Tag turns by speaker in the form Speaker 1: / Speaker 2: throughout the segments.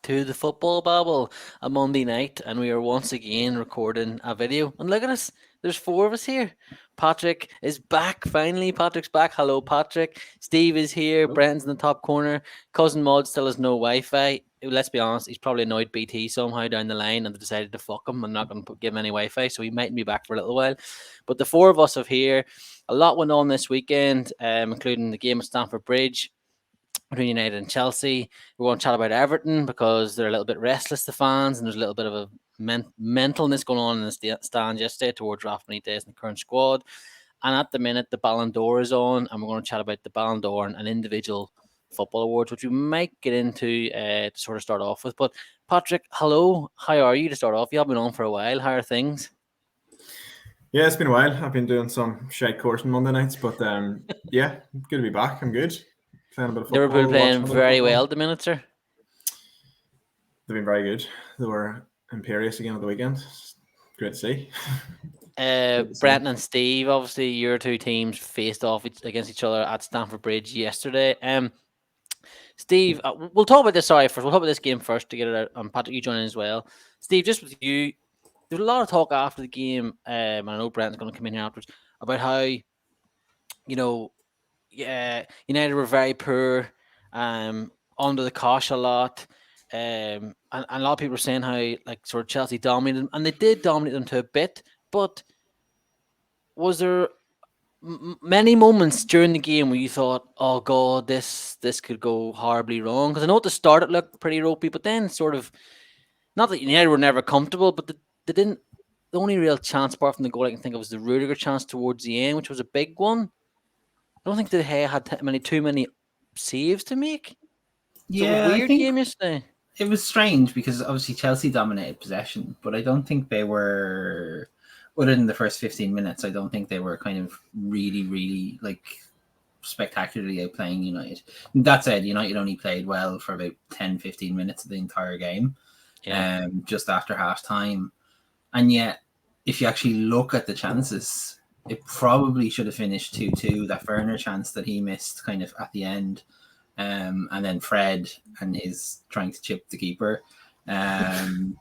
Speaker 1: to the Football Babble, a Monday night, and we are once again recording a video. And look at us, there's four of us here. Patrick is back, finally. Patrick's back. Hello, Patrick. Steve is here.
Speaker 2: Hello.
Speaker 1: Brendan's in the top corner. Cousin Maud still has no Wi Fi. Let's be honest, he's probably annoyed BT somehow down the line and they decided to fuck him and not going to give him any Wi Fi, so he mightn't be back for a little while. But the four of us are here. A lot went on this weekend, including the game at Stamford Bridge between United and Chelsea. We're going to chat about Everton because they're a little bit restless, the fans, and there's a little bit of a mentalness going on in the stand yesterday towards Rafa Benitez and the current squad. And at the minute, the Ballon d'Or is on, and we're going to chat about the Ballon d'Or and individual football awards, which we might get into to sort of start off with. But Patrick, hello. How are you to start off? You have been on for a while. How are things?
Speaker 2: Yeah, it's been a while. I've been doing some shite course on Monday nights, but yeah, good to be back. I'm good. Playing a bit of football.
Speaker 1: Liverpool playing very
Speaker 2: football.
Speaker 1: well at the minute, sir.
Speaker 2: They've been very good. They were imperious again at the weekend. Great to see.
Speaker 1: Brenton and Steve, obviously your two teams faced off against each other at Stamford Bridge yesterday. Steve, we'll talk about this. Sorry, first we'll talk about this game first to get it out. Patrick, you join in as well. Steve, just with you, there was a lot of talk after the game. And I know Brenton's going to come in here afterwards about how United were very poor, under the cosh a lot. And a lot of people were saying how like sort of Chelsea dominated them, and they did dominate them to a bit. But was there many moments during the game where you thought, "Oh God, this could go horribly wrong"? Because I know at the start it looked pretty ropey, but then sort of not that United were never comfortable, but they didn't. The only real chance, apart from the goal I can think of, was the Rudiger chance towards the end, which was a big one. I don't think De Gea had too many saves to make. So it was a weird game yesterday.
Speaker 3: It was strange because obviously Chelsea dominated possession, but I don't think they were, other than the first 15 minutes, I don't think they were kind of really, really like spectacularly outplaying United. That said, United only played well for about 10, 15 minutes of the entire game, just after half time. And yet, if you actually look at the chances, it probably should have finished 2-2. That Werner chance that he missed kind of at the end. And then Fred and his trying to chip the keeper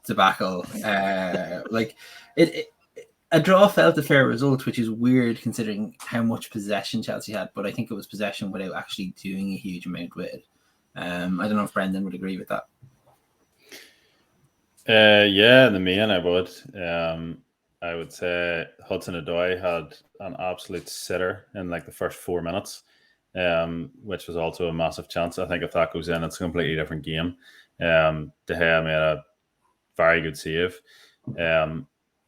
Speaker 3: debacle. A draw felt a fair result, which is weird considering how much possession Chelsea had, but I think it was possession without actually doing a huge amount with it. I don't know if Brendan would agree with that.
Speaker 4: Yeah, in the main I would. I would say Hudson-Odoi had an absolute sitter in like the first 4 minutes. Which was also a massive chance. I think if that goes in, it's a completely different game. De Gea made a very good save.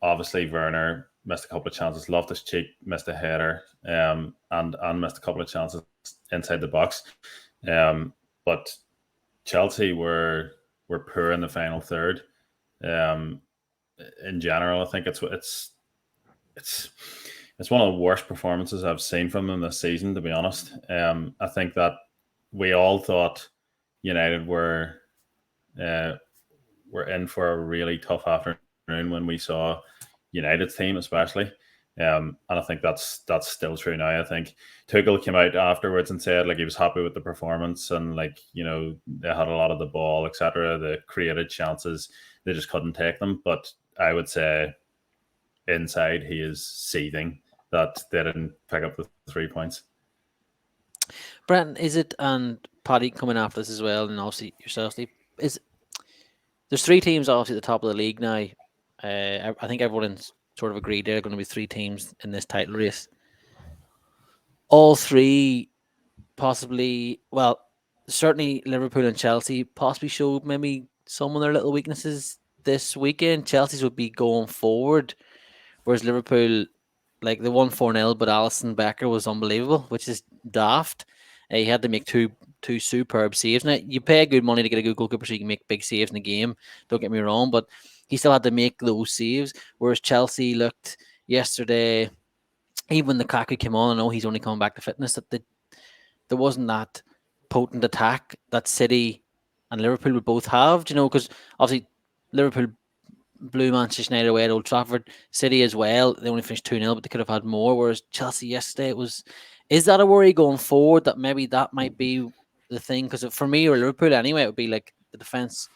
Speaker 4: Obviously, Werner missed a couple of chances. Loftus-Cheek missed a header and missed a couple of chances inside the box. But Chelsea were poor in the final third. In general, I think it's one of the worst performances I've seen from them this season, to be honest. I think that we all thought United were in for a really tough afternoon when we saw United's team, especially. And I think that's still true now. I think Tuchel came out afterwards and said like he was happy with the performance and like, they had a lot of the ball, etc. They created chances. They just couldn't take them. But I would say inside he is seething that they didn't pick up the 3 points.
Speaker 1: Brenton, is it, and Paddy coming after this as well, and obviously yourself, Steve, there's 3 teams obviously at the top of the league now. I think everyone's sort of agreed there are going to be 3 teams in this title race. All 3 possibly, well, certainly Liverpool and Chelsea possibly showed maybe some of their little weaknesses this weekend. Chelsea's would be going forward, whereas Liverpool, like they won 4-0, but Alisson Becker was unbelievable, which is daft. He had to make two superb saves. Now, you pay good money to get a good goalkeeper so you can make big saves in the game. Don't get me wrong, but he still had to make those saves. Whereas Chelsea looked yesterday, even when Lukaku came on, I know he's only coming back to fitness, that there wasn't that potent attack that City and Liverpool would both have, because obviously Liverpool blew Manchester United away at Old Trafford. City as well, they only finished 2-0, but they could have had more. Whereas Chelsea yesterday, is that a worry going forward that maybe that might be the thing? Because for me or Liverpool anyway, it would be like the defence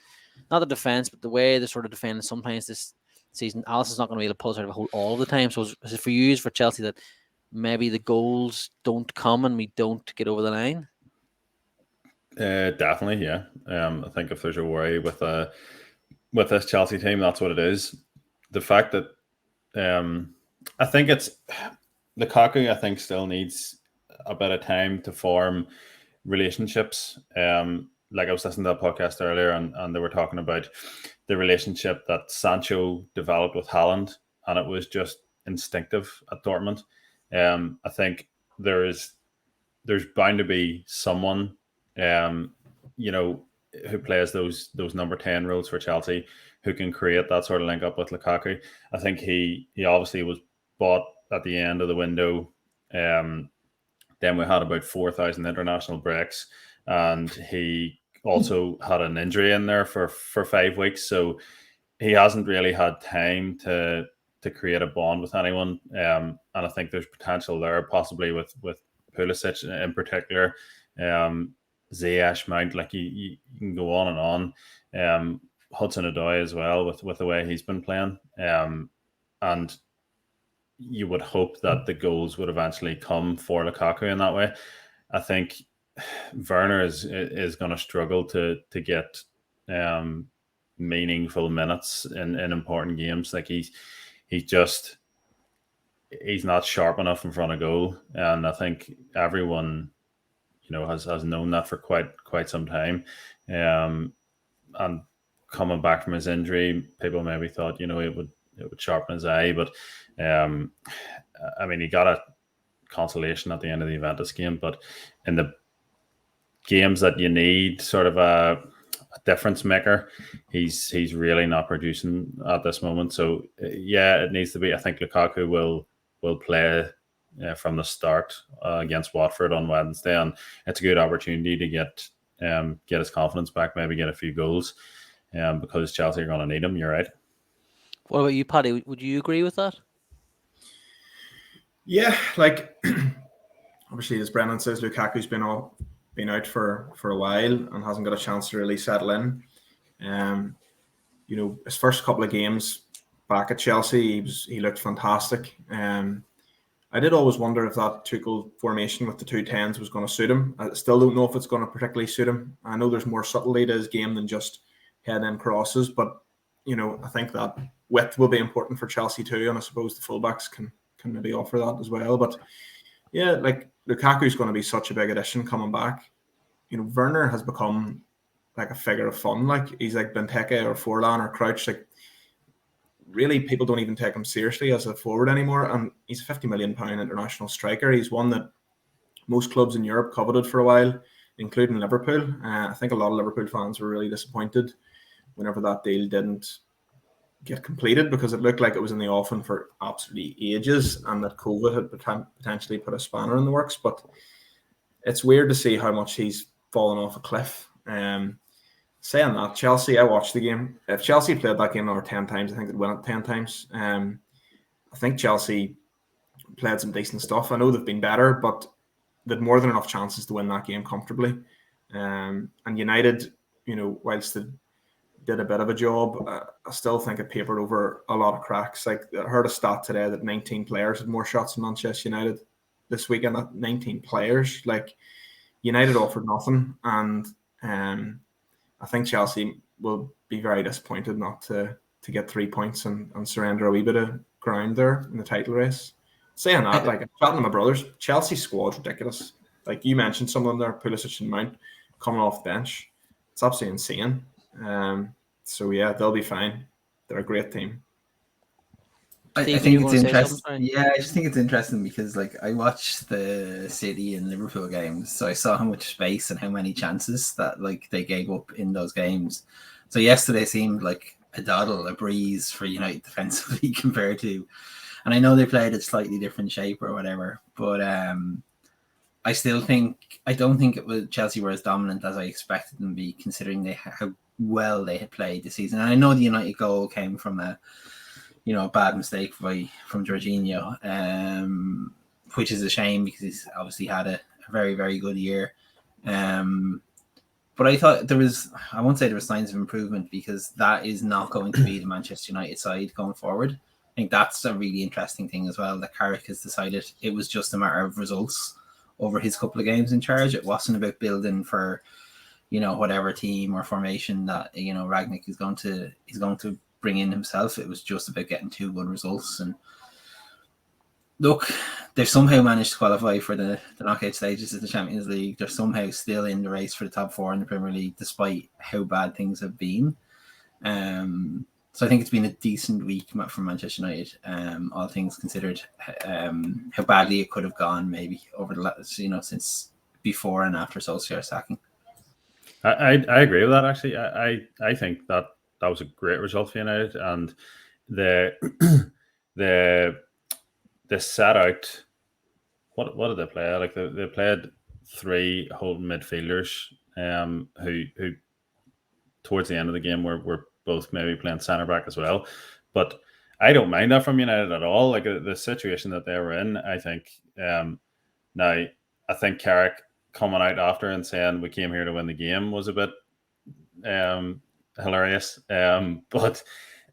Speaker 1: not the defense, but the way they're sort of defending sometimes this season. Alisson's not going to be able to pull us out of a hole all of the time. So is it for you, for Chelsea, that maybe the goals don't come and we don't get over the line?
Speaker 4: Definitely, yeah. I think if there's a worry with this Chelsea team, that's what it is. The fact that I think it's Lukaku, I think, still needs a bit of time to form relationships. Like I was listening to that podcast earlier, and they were talking about the relationship that Sancho developed with Haaland, and it was just instinctive at Dortmund. I think there's bound to be someone, who plays those number 10 roles for Chelsea, who can create that sort of link up with Lukaku. I think he obviously was bought at the end of the window. Then we had about 4,000 international breaks, and he also had an injury in there for 5 weeks. So he hasn't really had time to create a bond with anyone. And I think there's potential there, possibly with Pulisic in particular. Ziyech, Mount, like you can go on and on. Hudson-Odoi as well with the way he's been playing. And you would hope that the goals would eventually come for Lukaku in that way. I think Werner is going to struggle to get meaningful minutes in important games. Like he's not sharp enough in front of goal, and I think everyone has known that for quite some time. And coming back from his injury, people maybe thought it would sharpen his eye, but I mean, he got a consolation at the end of the Juventus game, but in the games that you need sort of a difference maker, he's really not producing at this moment. So yeah, it needs to be. I think Lukaku will play from the start against Watford on Wednesday, and it's a good opportunity to get his confidence back, maybe get a few goals, because Chelsea are going to need him. You're right.
Speaker 1: What about you, Paddy? Would you agree with that?
Speaker 2: Yeah, like obviously, as Brendan says, Lukaku's been out for a while and hasn't got a chance to really settle in. His first couple of games back at Chelsea, he looked fantastic. I did always wonder if that Tuchel formation with the 2 10s was going to suit him. I still don't know if it's going to particularly suit him. I know there's more subtlety to his game than just head-in crosses, but I think that width will be important for Chelsea too, and I suppose the fullbacks can maybe offer that as well. But yeah, like Lukaku's going to be such a big addition coming back. Werner has become like a figure of fun. Like he's like Benteke or Forlan or Crouch. Like really, people don't even take him seriously as a forward anymore. And he's a £50 million international striker. He's one that most clubs in Europe coveted for a while, including Liverpool. I think a lot of Liverpool fans were really disappointed whenever that deal didn't get completed, because it looked like it was in the offing for absolutely ages, and that COVID had potentially put a spanner in the works. But it's weird to see how much he's fallen off a cliff. Saying that, Chelsea, I watched the game. If Chelsea played that game over 10 times, I think they'd win it 10 times. I think Chelsea played some decent stuff. I know they've been better, but they'd more than enough chances to win that game comfortably. And United, whilst they did a bit of a job, I still think it papered over a lot of cracks. Like I heard a stat today that 19 players had more shots than Manchester United this weekend. That 19 players, like United offered nothing, and I think Chelsea will be very disappointed not to get 3 points and surrender a wee bit of ground there in the title race. Saying that, like I'm chatting to my brothers, Chelsea's squad's ridiculous. Like you mentioned, some of them there, Pulisic and Mount coming off the bench. It's absolutely insane. So yeah, they'll be fine. They're a great team.
Speaker 3: I think it's interesting. Yeah, I just think it's interesting because like I watched the City and Liverpool games, so I saw how much space and how many chances that like they gave up in those games. So yesterday seemed like a breeze for United defensively compared to, and I know they played a slightly different shape or whatever, but I don't think Chelsea were as dominant as I expected them to be, considering how well they had played this season. And I know the United goal came from a bad mistake from Jorginho, which is a shame because he's obviously had a very, very good year. But But I thought I won't say there were signs of improvement, because that is not going to be the Manchester United side going forward. I think that's a really interesting thing as well, that Carrick has decided it was just a matter of results over his couple of games in charge. It wasn't about building for, whatever team or formation that, Ragnick is going to bring in himself. It was just about getting 2 good results. And look, they've somehow managed to qualify for the knockout stages of the Champions League. They're somehow still in the race for the top 4 in the Premier League, despite how bad things have been. So I think it's been a decent week for Manchester United, all things considered. How badly it could have gone, maybe over the last, since before and after Solskjaer sacking.
Speaker 4: I agree with that. Actually, I think that was a great result for United, and the set out. What did they play? Like they played 3 holding midfielders, who towards the end of the game were both maybe playing centre back as well. But I don't mind that from United at all. Like the situation that they were in, I think. Now I think Carrick coming out after and saying we came here to win the game was a bit hilarious. But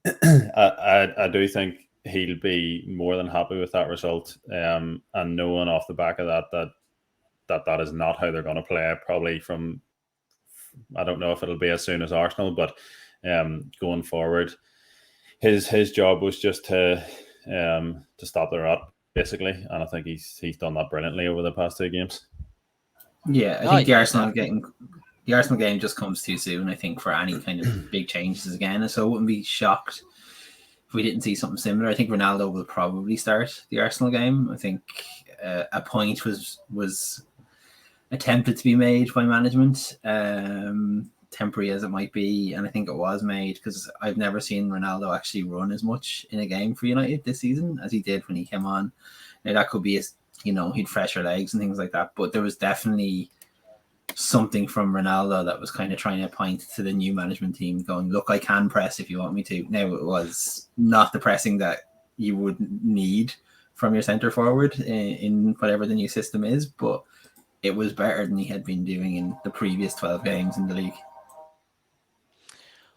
Speaker 4: I do think he'll be more than happy with that result, and knowing off the back of that is not how they're going to play. Probably from, I don't know if it'll be as soon as Arsenal, but going forward, his job was just to stop the rot, basically, and I think he's done that brilliantly over the past 2 games.
Speaker 3: Yeah, I think the Arsenal game just comes too soon, I think, for any kind of big changes again. So I wouldn't be shocked if we didn't see something similar. I think Ronaldo will probably start the Arsenal game. I think a point was attempted to be made by management, temporary as it might be, and I think it was made, because I've never seen Ronaldo actually run as much in a game for United this season as he did when he came on. Now that could be he'd fresher legs and things like that, but there was definitely something from Ronaldo that was kind of trying to point to the new management team, going, look, I can press if you want me to. Now, it was not the pressing that you would need from your centre forward in whatever the new system is, but it was better than he had been doing in the previous 12 games in the league.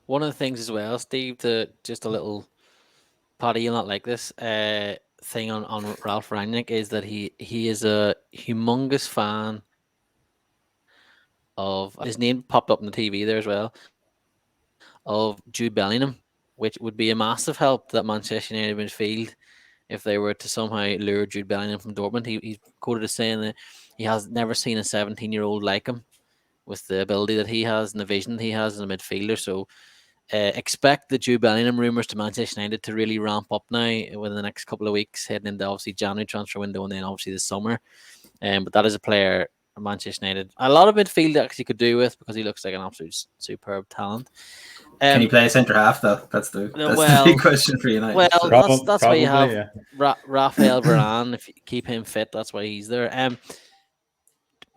Speaker 1: One of the things as well, Steve, just a little, Paddy, you'll not like this thing on Ralph Rangnick, is that he is a humongous fan of, his name popped up on the TV there as well, of Jude Bellingham, which would be a massive help to that Manchester United midfield if they were to somehow lure Jude Bellingham from Dortmund. He's quoted as saying that he has never seen a 17-year-old like him, with the ability that he has and the vision that he has as a midfielder. So expect the Jude Bellingham rumours to Manchester United to really ramp up now within the next couple of weeks, heading into obviously January transfer window and then obviously the summer. But that is a player Manchester United a lot of midfield actually could do with, because he looks like an absolute superb talent.
Speaker 3: Can he play a centre half though? That's the big question for United.
Speaker 1: Well, that's why you have
Speaker 4: yeah.
Speaker 1: Rafael Varane. If you keep him fit, that's why he's there.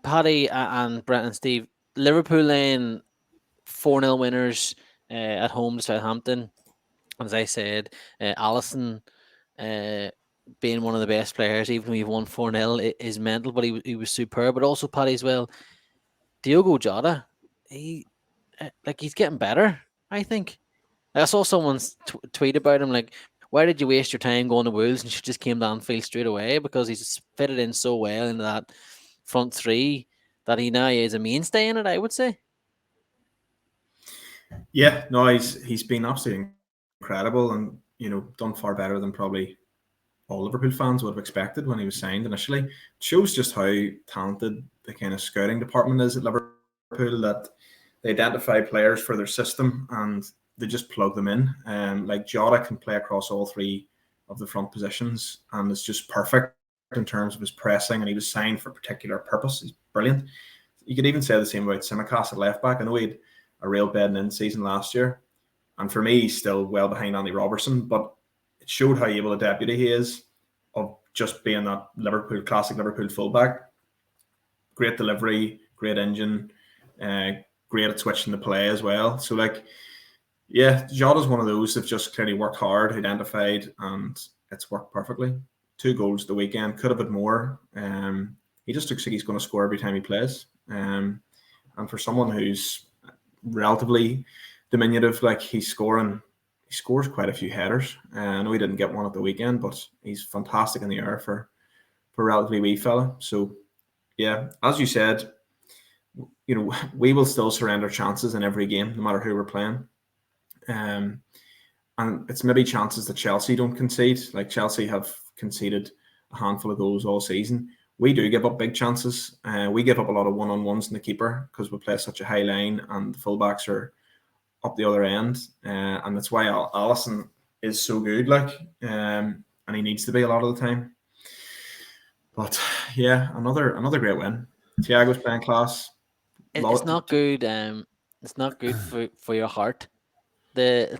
Speaker 1: Paddy and Brent and Steve, Liverpool laying 4-0 winners at home to Southampton. As I said, Alisson being one of the best players, even when you've won 4-0, is mental, but he was superb. But also, Paddy, as well, Diogo Jota, he's getting better, I think. I saw someone's tweet about him, like, why did you waste your time going to Wolves and you just came down field straight away? Because he's fitted in so well into that front 3 that he now is a mainstay in it, I would say.
Speaker 2: Yeah, no, he's been absolutely incredible, and done far better than probably all Liverpool fans would have expected when he was signed initially. It shows just how talented the kind of scouting department is at Liverpool, that they identify players for their system and they just plug them in. Like Jota can play across all 3 of the front positions, and it's just perfect in terms of his pressing, and he was signed for a particular purpose. He's brilliant. You could even say the same about Tsimikas at left back. I know he had a real bedding in season last year, and for me, he's still well behind Andy Robertson, but it showed how able a deputy he is of just being that classic Liverpool fullback. Great delivery, great engine, great at switching the play as well. So, Jota's one of those that just clearly worked hard, identified, and it's worked perfectly. 2 goals the weekend, could have had more. He just looks like he's going to score every time he plays. And and for someone who's relatively diminutive, like he scores quite a few headers. I know he didn't get one at the weekend, but he's fantastic in the air for a relatively wee fella. So yeah, as you said, we will still surrender chances in every game, no matter who we're playing. Um, and it's maybe chances that Chelsea don't concede. Like Chelsea have conceded a handful of goals all season. We do give up big chances. We give up a lot of one-on-ones in the keeper because we play such a high line and the fullbacks are up the other end. And that's why Alisson is so good, and he needs to be a lot of the time. But yeah, another great win. Thiago's playing class.
Speaker 1: It's not good. It's not good for your heart. The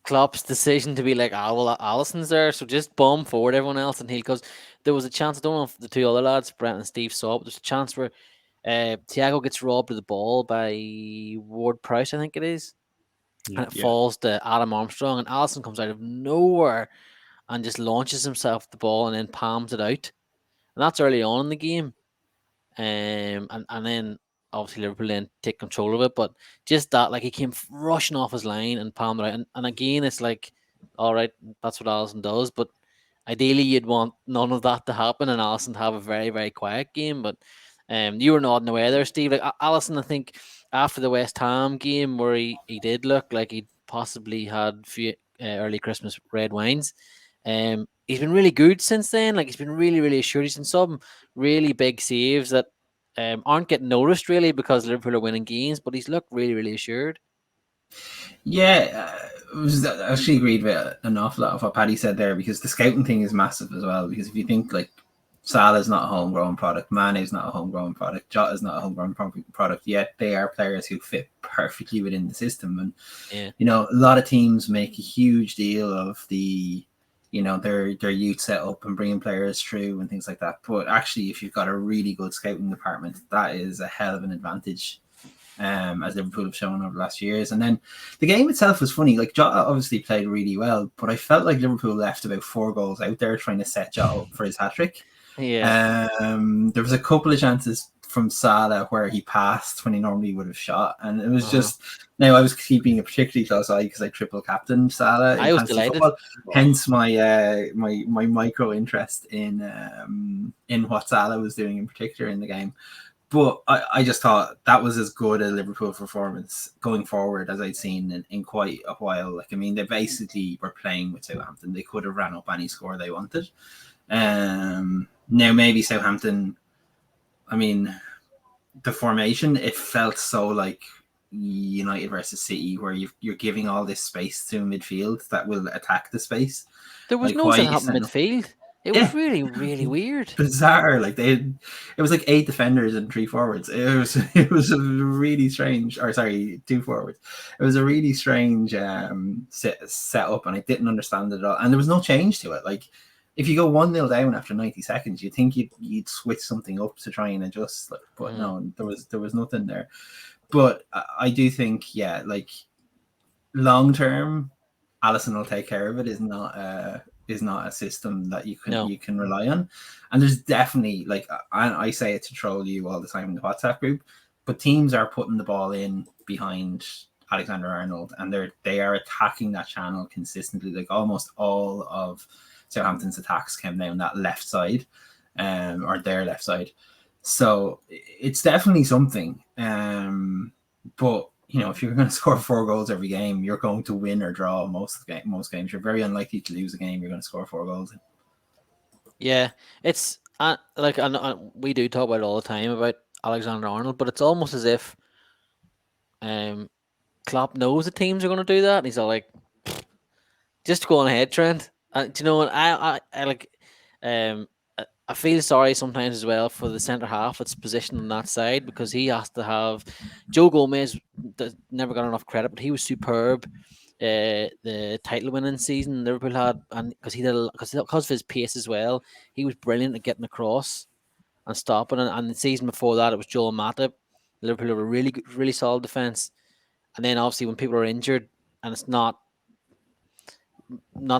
Speaker 1: Klopp's decision to be like, well, Allison's there, so just bomb forward everyone else, and because there was a chance. I don't know if the two other lads, Brent and Steve, saw it. But there's a chance where Thiago gets robbed of the ball by Ward Prowse, I think it is, and it falls to Adam Armstrong, and Alisson comes out of nowhere and just launches himself the ball and then palms it out, and that's early on in the game. And then obviously Liverpool then take control of it, but just that, like, he came rushing off his line and palmed it out, and again it's like, all right, that's what Alisson does, but ideally you'd want none of that to happen and Alisson to have a very, very quiet game. But you were nodding away there, Steve. Like Alisson, I think after the West Ham game where he did look like he possibly had a few early Christmas red wines, he's been really good since then. Like, he's been really, really assured. He's in some really big saves that aren't getting noticed really because Liverpool are winning games, but he's looked really, really assured.
Speaker 3: Yeah, I actually agreed with an awful lot of what Paddy said there, because the scouting thing is massive as well. Because if you think, like, Salah's not a homegrown product, Mane's not a homegrown product, Jota's not a homegrown product, yet they are players who fit perfectly within the system. And a lot of teams make a huge deal of their youth set up and bringing players through and things like that. But actually, if you've got a really good scouting department, that is a hell of an advantage, as Liverpool have shown over the last years. And then the game itself was funny. Like, Jota obviously played really well, but I felt like Liverpool left about 4 goals out there trying to set Jota up for his hat-trick.
Speaker 1: Yeah.
Speaker 3: There was a couple of chances from Salah where he passed when he normally would have shot, and it was just. Now, I was keeping a particularly close eye because I triple captained Salah.
Speaker 1: I was delighted.
Speaker 3: Football, hence my my micro interest in what Salah was doing in particular in the game. But I just thought that was as good a Liverpool performance going forward as I'd seen in quite a while. Like, I mean, they basically were playing with Southampton. They could have ran up any score they wanted. Now, maybe Southampton, I mean, the formation, it felt so like United versus City, where you're giving all this space to midfield that will attack the space.
Speaker 1: There was no Southampton midfield. It was really, really weird.
Speaker 3: Bizarre. Like, it was like 8 defenders and 3 forwards. It was a really strange, 2 forwards. It was a really strange set up, and I didn't understand it at all. And there was no change to it. Like, if you go 1-0 down after 90 seconds, you'd think you'd switch something up to try and adjust. Like, but no, there was nothing there. But I do think, like, long term, Alisson will take care of it. Is not a system that you can rely on. And there's definitely, like, I say it to troll you all the time in the WhatsApp group, but teams are putting the ball in behind Alexander-Arnold, and they are attacking that channel consistently. Like, almost all of Southampton's attacks came down that left side, or their left side. So it's definitely something. But if you're going to score 4 goals every game, you're going to win or draw most games. You're very unlikely to lose a game you're going to score 4 goals in.
Speaker 1: Yeah, it's like, we do talk about it all the time about Alexander-Arnold, but it's almost as if Klopp knows the teams are going to do that, and he's all like, just go on ahead, Trent. Do you know what? I like. I feel sorry sometimes as well for the centre half that's positioned on that side, because he has to have Joe Gomez. Never got enough credit, but he was superb. The title winning season Liverpool had, and because of his pace as well, he was brilliant at getting across and stopping. And the season before that, it was Joel Matip. Liverpool were a really good, really solid defense. And then obviously when people are injured, and it's not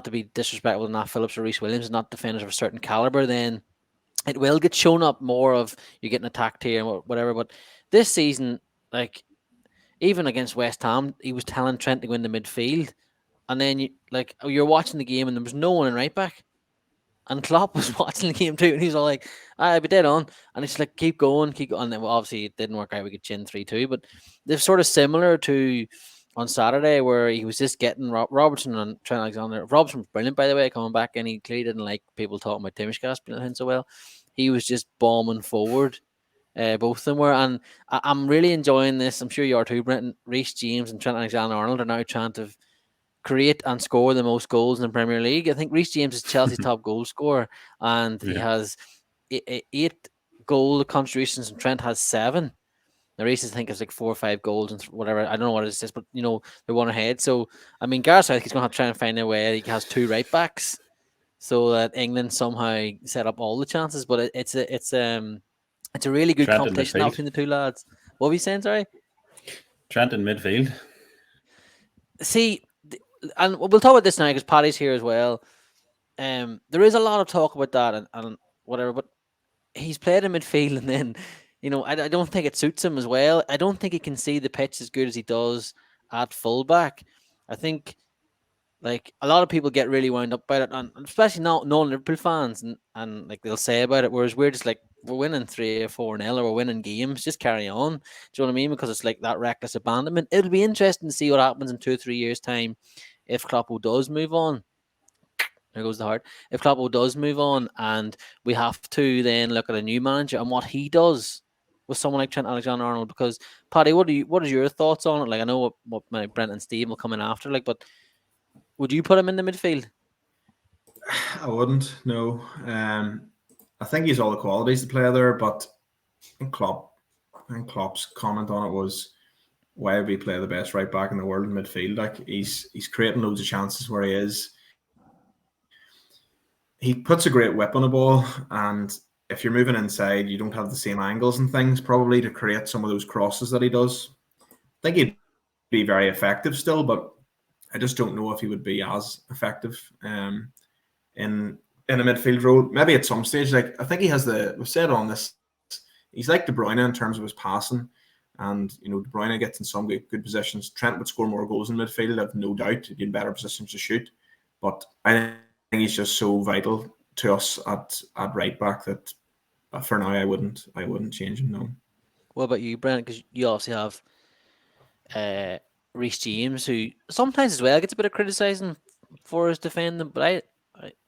Speaker 1: to be disrespectful to Nat Phillips or Reece Williams, not defenders of a certain caliber, then it will get shown up more of you're getting attacked here and whatever. But this season, like even against West Ham, he was telling Trent to go in the midfield, and then you're watching the game and there was no one in right back. And Klopp was watching the game too, and he's all like, "I be dead on," and it's like, "Keep going, keep going." And then, well, obviously, it didn't work out. We could chin 3-2, but they're sort of similar to on Saturday, where he was just getting Robertson and Trent Alexander. Robertson was brilliant, by the way, coming back, and he clearly didn't like people talking about Timishkas being so well. He was just bombing forward. Both of them were, and I'm really enjoying this. I'm sure you are too, Brenton. Reece James and Trent Alexander-Arnold are now trying to create and score the most goals in the Premier League. I think Reece James is Chelsea's top goal scorer, and he
Speaker 4: Yeah.
Speaker 1: has 8 goal contributions, and Trent has 7. The Reece, I think, is like 4 or 5 goals and whatever. I don't know what it is, but they're one ahead. So I mean, Gareth Southgate's going to have to try and find a way. He has 2 right backs, so that England somehow set up all the chances. But it's a really good
Speaker 4: Trent in
Speaker 1: competition now
Speaker 4: midfield.
Speaker 1: between the two lads. What were you saying? Sorry.
Speaker 4: Trent in midfield.
Speaker 1: See, and we'll talk about this now because Paddy's here as well. There is a lot of talk about that and whatever, but he's played in midfield, and then I don't think it suits him as well. I don't think he can see the pitch as good as he does at fullback. I think like a lot of people get really wound up about it, and especially not non-Liverpool fans, and like they'll say about it, whereas we're just like, we're winning 3 or 4-0, or we're winning games, just carry on. Do you know what I mean? Because it's like that reckless abandonment. It'll be interesting to see what happens in 2 or 3 years' time if Kloppo does move on. There goes the heart. If Kloppo does move on, and we have to then look at a new manager and what he does with someone like Trent Alexander-Arnold. Because Paddy, what is your thoughts on it? Like, I know what my Brent and Steve will come in after, like, but would you put him in the midfield?
Speaker 2: I wouldn't. No. I think he's all the qualities to play there, but Klopp's comment on it was, why would we play the best right back in the world in midfield? Like he's creating loads of chances where he is. He puts a great whip on the ball, and if you're moving inside, you don't have the same angles and things probably to create some of those crosses that he does. I think he'd be very effective still, but I just don't know if he would be as effective in a midfield role. Maybe at some stage, like I think he has we've said on this, he's like De Bruyne in terms of his passing. And De Bruyne gets in some good positions. Trent would score more goals in midfield, I've no doubt. He'd be in better positions to shoot. But I think he's just so vital to us at right back that for now I wouldn't change him. No.
Speaker 1: What about you, Brent? Because you obviously have Reece James, who sometimes as well gets a bit of criticising for his defending, but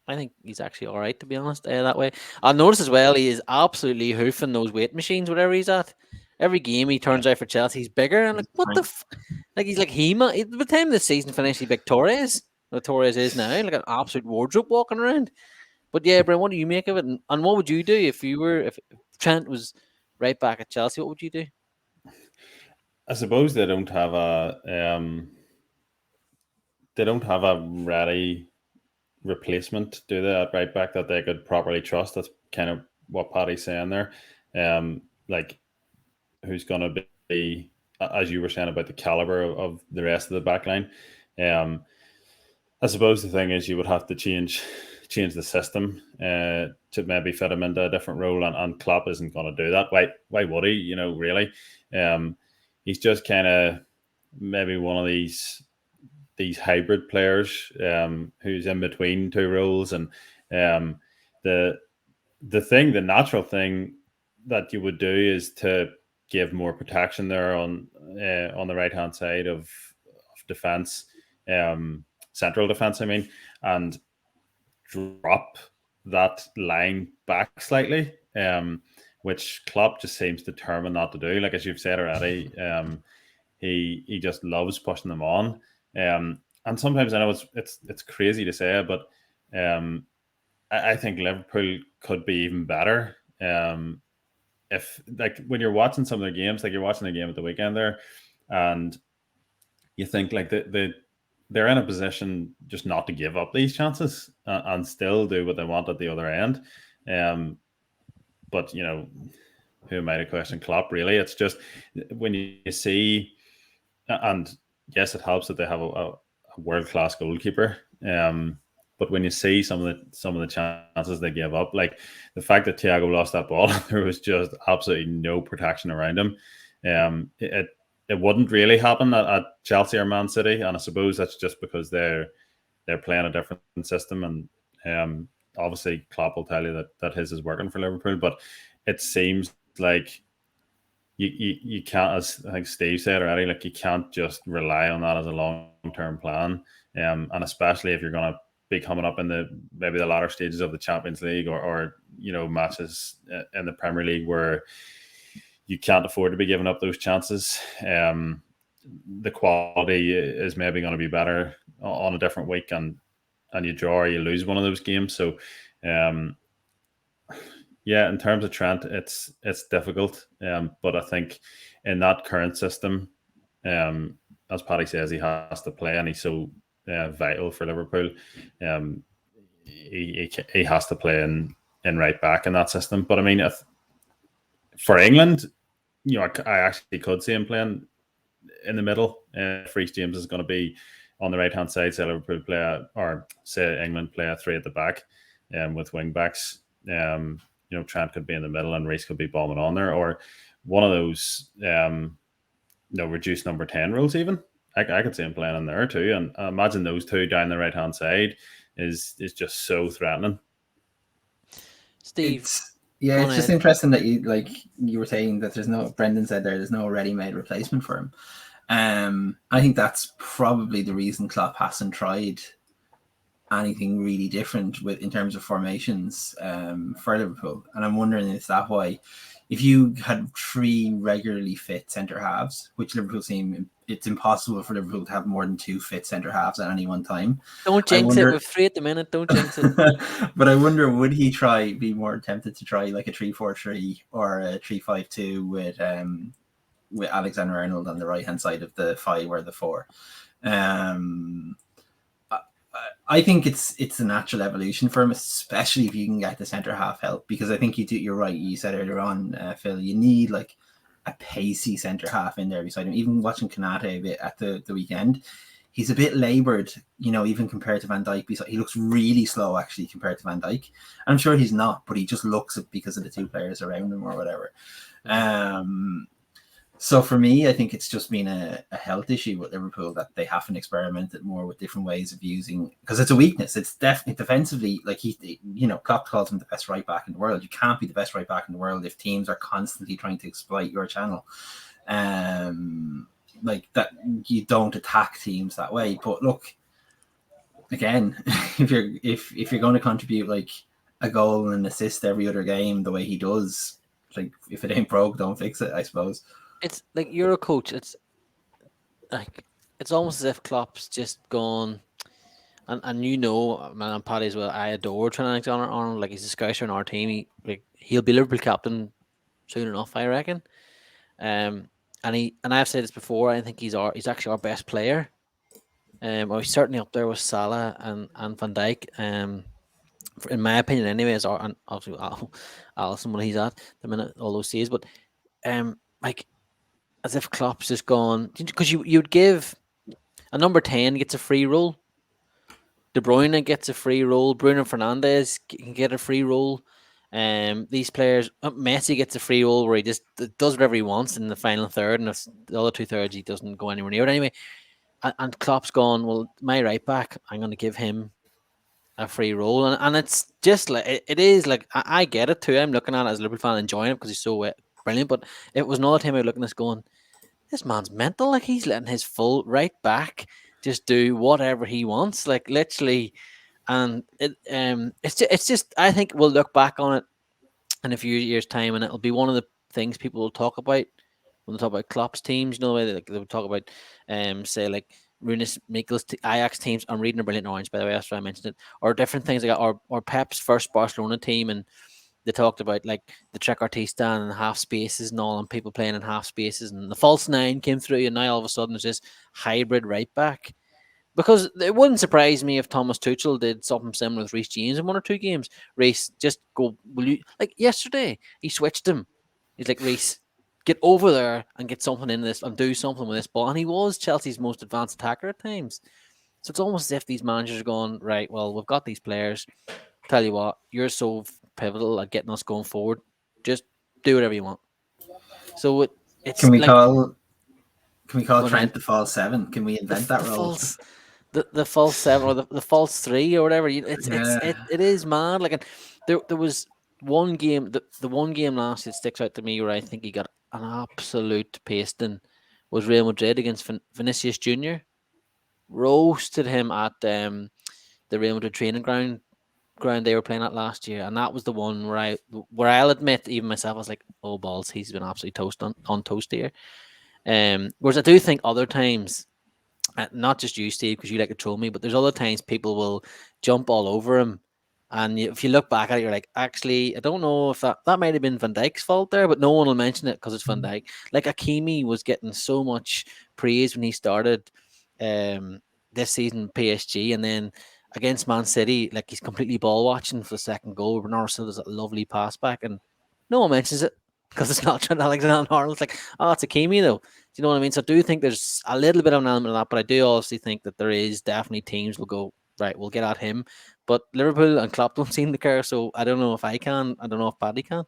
Speaker 1: I think he's actually all right, to be honest, that way. I noticed as well he is absolutely hoofing those weight machines wherever he's at. Every game he turns out for Chelsea, he's bigger. And like, what the like he's like Hema. By the time the season finished, he's like Torres. Well, Torres is now like an absolute wardrobe walking around. But yeah, Brent, what do you make of it? And what would you do if Trent was right back at Chelsea? What would you do?
Speaker 4: I suppose they don't have a ready replacement, do they, at right back that they could properly trust? That's kind of what Paddy's saying there. Like, who's going to be, as you were saying about the caliber of the rest of the back line. I suppose the thing is you would have to change the system to maybe fit him into a different role, and Klopp isn't going to do that. Why would he? Really, he's just kind of maybe one of these hybrid players who's in between two roles, and the natural thing that you would do is to give more protection there on the right hand side of defense, central defense, I mean, and drop that line back slightly, which Klopp just seems determined not to do. Like, as you've said already, he just loves pushing them on. And sometimes I know it's crazy to say, but I think Liverpool could be even better. If, like, when you're watching some of their games, like you're watching a game at the weekend there, and you think like they're in a position just not to give up these chances and still do what they want at the other end. But who am I to question Klopp? Really, it's just when you see, and yes, it helps that they have a world-class goalkeeper. But when you see some of the chances they give up, like the fact that Thiago lost that ball, there was just absolutely no protection around him. It wouldn't really happen at Chelsea or Man City, and I suppose that's just because they're playing a different system, and obviously Klopp will tell you that his is working for Liverpool, but it seems like you can't, as I think Steve said already, like you can't just rely on that as a long-term plan, and especially if you're going to be coming up in maybe the latter stages of the Champions League or matches in the Premier League where you can't afford to be giving up those chances. The quality is maybe going to be better on a different week, and you draw or you lose one of those games. So, yeah, in terms of Trent, it's difficult. But I think in that current system, as Paddy says, he has to play, and he's so vital for Liverpool. He has to play in right back in that system. But I mean, for England, I actually could see him playing in the middle. If Reece James is going to be on the right hand side, say Liverpool play or say England play a three at the back, with wing backs. Trent could be in the middle and Reece could be bombing on there, or one of those reduced number 10 rules even. I could see him playing in there too, and I imagine those two down the right hand side is just so threatening.
Speaker 1: Steve,
Speaker 3: it's just interesting that you were saying that Brendan said there's no ready-made replacement for him. I think that's probably the reason Klopp hasn't tried anything really different in terms of formations for Liverpool, and I'm wondering if that's why, if you had three regularly fit centre halves, which Liverpool seem, it's impossible for Liverpool to have more than two fit centre halves at any one time.
Speaker 1: Don't jinx it with three at the minute. Don't jinx it.
Speaker 3: But I wonder, would he be more tempted to try like a 3-4-3 or a 3-5-2 with Alexander-Arnold on the right hand side of the 5 or the 4? I think it's a natural evolution for him, especially if you can get the centre half help, because I think you're right. You said earlier on, Phil, you need like a pacey centre half in there beside him. Even watching Konate a bit at the weekend, he's a bit laboured, even compared to Van Dijk. He looks really slow actually compared to Van Dijk. And I'm sure he's not, but he just looks it because of the two players around him or whatever. So for me, I think it's just been a health issue with Liverpool that they haven't experimented more with different ways of using, because it's a weakness. It's definitely defensively, like Klopp calls him the best right back in the world. You can't be the best right back in the world if teams are constantly trying to exploit your channel. Like that, you don't attack teams that way. But look, again, if you're going to contribute like a goal and an assist every other game the way he does, like if it ain't broke, don't fix it, I suppose.
Speaker 1: It's like you're a coach. It's like it's almost as if Klopp's just gone, and man, and Paddy as well. I adore Trent Alexander-Arnold. Like he's a scouser in our team. He'll be Liverpool captain soon enough, I reckon. And I've said this before. I think he's actually our best player. Well, he's certainly up there with Salah and Van Dijk. In my opinion, anyway, and obviously Alisson when he's at the minute, all those says, but like. As if Klopp's just gone, because you'd give a number 10 gets a free roll, De Bruyne gets a free roll, Bruno Fernandes can get a free roll. These players, Messi gets a free roll where he just does whatever he wants in the final third, and if the other 2/3 he doesn't go anywhere near it anyway. And Klopp's gone, well, my right back, I'm going to give him a free roll, and it's just like it is like I get it too. I'm looking at it as a Liverpool fan, enjoying it because he's so brilliant. But it was another time I was looking at this going, this man's mental. Like he's letting his full right back just do whatever he wants, like literally. And it's just I think we'll look back on it in a few years' time, and it'll be one of the things people will talk about when they talk about Klopp's teams. The way they will talk about, say like Runis Mikkel's Ajax teams. I'm reading a Brilliant Orange, by the way, after I mentioned it, or different things like that, or Pep's first Barcelona team, and they talked about like the trequartista and half spaces and all, and people playing in half spaces, and the false nine came through, and now all of a sudden there's this hybrid right back. Because it wouldn't surprise me if Thomas Tuchel did something similar with Reece James in one or two games. Reece, just go, will you, like yesterday, he switched him. He's like, Reece, get over there and get something in this and do something with this ball. And he was Chelsea's most advanced attacker at times. So it's almost as if these managers are going, right, well, we've got these players. Tell you what, you're so pivotal at getting us going forward. Just do whatever you want. So It's
Speaker 3: Can we
Speaker 1: like
Speaker 3: call
Speaker 1: when
Speaker 3: Trent the false seven? Can we invent that
Speaker 1: the
Speaker 3: role?
Speaker 1: false the false seven or the false three or whatever.
Speaker 3: Yeah.
Speaker 1: It is mad. Like, and there was one game, the one game last year that sticks out to me where I think he got an absolute pasting was Real Madrid against Vinicius Junior. Roasted him at the Real Madrid training ground they were playing at last year, and that was the one where I'll admit, even myself, I was like, oh balls, he's been absolutely on toast here. Whereas I do think other times, not just you, Steve, because you like to troll me, but there's other times people will jump all over him. And if you look back at it, you're like, actually, I don't know if that might have been Van Dijk's fault there, but no one will mention it because it's Van Dijk. Like, Hakimi was getting so much praise when he started this season PSG, and then against Man City, like, he's completely ball watching for the second goal. Bernardo Silva's a lovely pass back, and no one mentions it because it's not Trent Alexander-Arnold. It's like, oh, it's Hakimi though. Do you know what I mean? So I do think there's a little bit of an element of that, but I do also think that there is definitely teams will go, right, we'll get at him. But Liverpool and Klopp don't seem to care, so I don't know if I can. I don't know if Paddy can.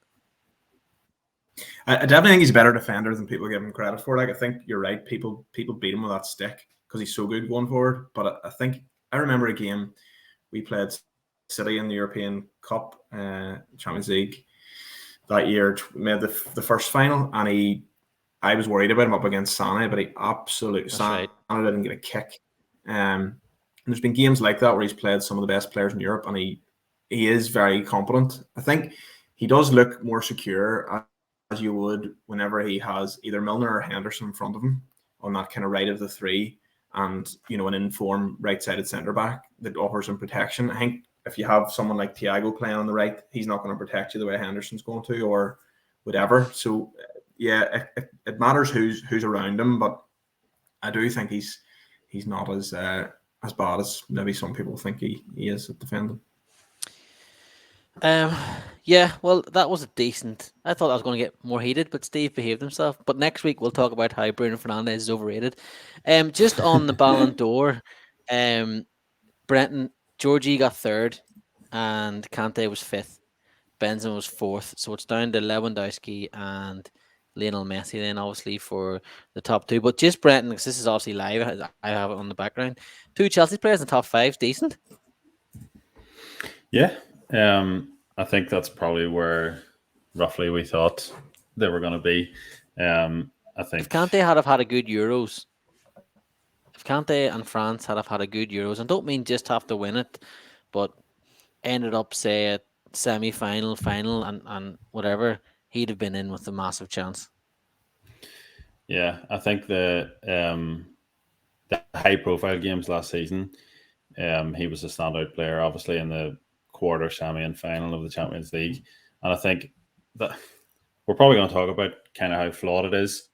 Speaker 2: I definitely think he's a better defender than people give him credit for. Like, I think you're right. People beat him with that stick because he's so good going forward. But I think I remember a game we played City in the European Cup, Champions League that year. Made the first final, and I was worried about him up against Sané, but he absolutely Sané didn't get a kick. And there's been games like that where he's played some of the best players in Europe, and he is very competent. I think he does look more secure as you would whenever he has either Milner or Henderson in front of him on that kind of right of the three, and an in-form right-sided centre back that offers him protection. I think if you have someone like Thiago playing on the right, he's not going to protect you the way Henderson's going to, or whatever. So yeah, it matters who's around him, but I do think he's not as bad as maybe some people think he is at defending.
Speaker 1: Yeah, well, that was a decent. I thought I was going to get more heated, but Steve behaved himself. But next week we'll talk about how Bruno Fernandes is overrated. Just on the Ballon d'Or, Brenton, Georgie got third, and Kante was fifth. Benzema was fourth, so it's down to Lewandowski and Lionel Messi then, obviously, for the top two. But just Brenton, because this is obviously live, I have it on the background. Two Chelsea players in the top five, decent.
Speaker 4: Yeah, I think that's probably where roughly we thought they were going to be. I think
Speaker 1: if Kante had have had a good Euros, if Kante and France had have had a good Euros, and don't mean just have to win it, but ended up, say, at semi-final, final, and whatever, he'd have been in with a massive chance.
Speaker 4: Yeah, I think the high-profile games last season, he was a standout player, obviously, in the quarter, semi, and final of the Champions League. And I think that we're probably going to talk about kind of how flawed it is,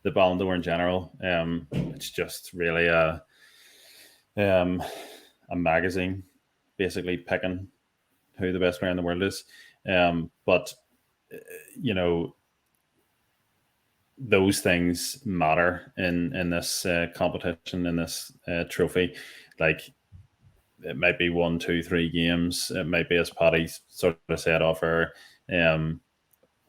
Speaker 4: the Ballon d'Or in general. It's just really a magazine basically picking who the best player in the world is. But those things matter in this competition, in this trophy. Like, it might be 1, 2, 3 games. It might be, as Paddy sort of said off air,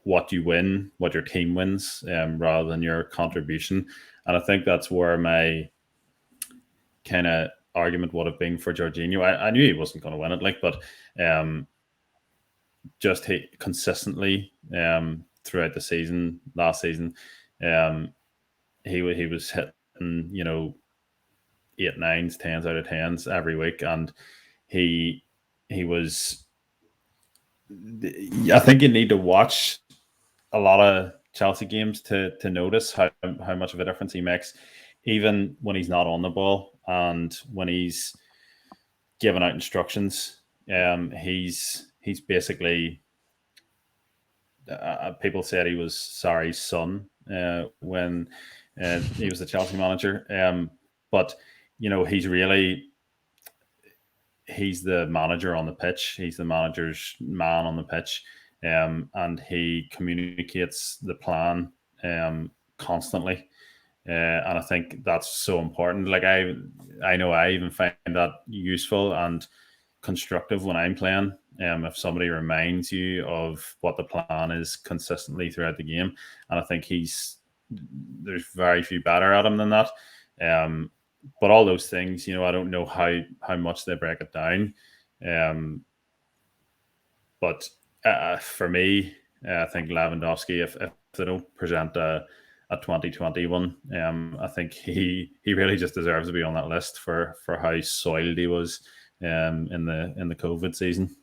Speaker 4: what you win, what your team wins, rather than your contribution. And I think that's where my kind of argument would have been for Jorginho. I knew he wasn't going to win it, but just he consistently throughout the season, last season, he was hitting 8, 9s, 10s out of 10s every week, and he was. I think you need to watch a lot of Chelsea games to notice how much of a difference he makes, even when he's not on the ball and when he's giving out instructions. He's basically. People said he was Sarri's son when he was the Chelsea manager, but he's the manager on the pitch. He's the manager's man on the pitch, and he communicates the plan constantly. And I think that's so important. Like, I know I even find that useful and constructive when I'm playing. If somebody reminds you of what the plan is consistently throughout the game, and I think he's there's very few better at him than that. But all those things, I don't know how much they break it down. But for me, I think Lewandowski, if they don't present a 2021, I think he really just deserves to be on that list for how soiled he was in the COVID season.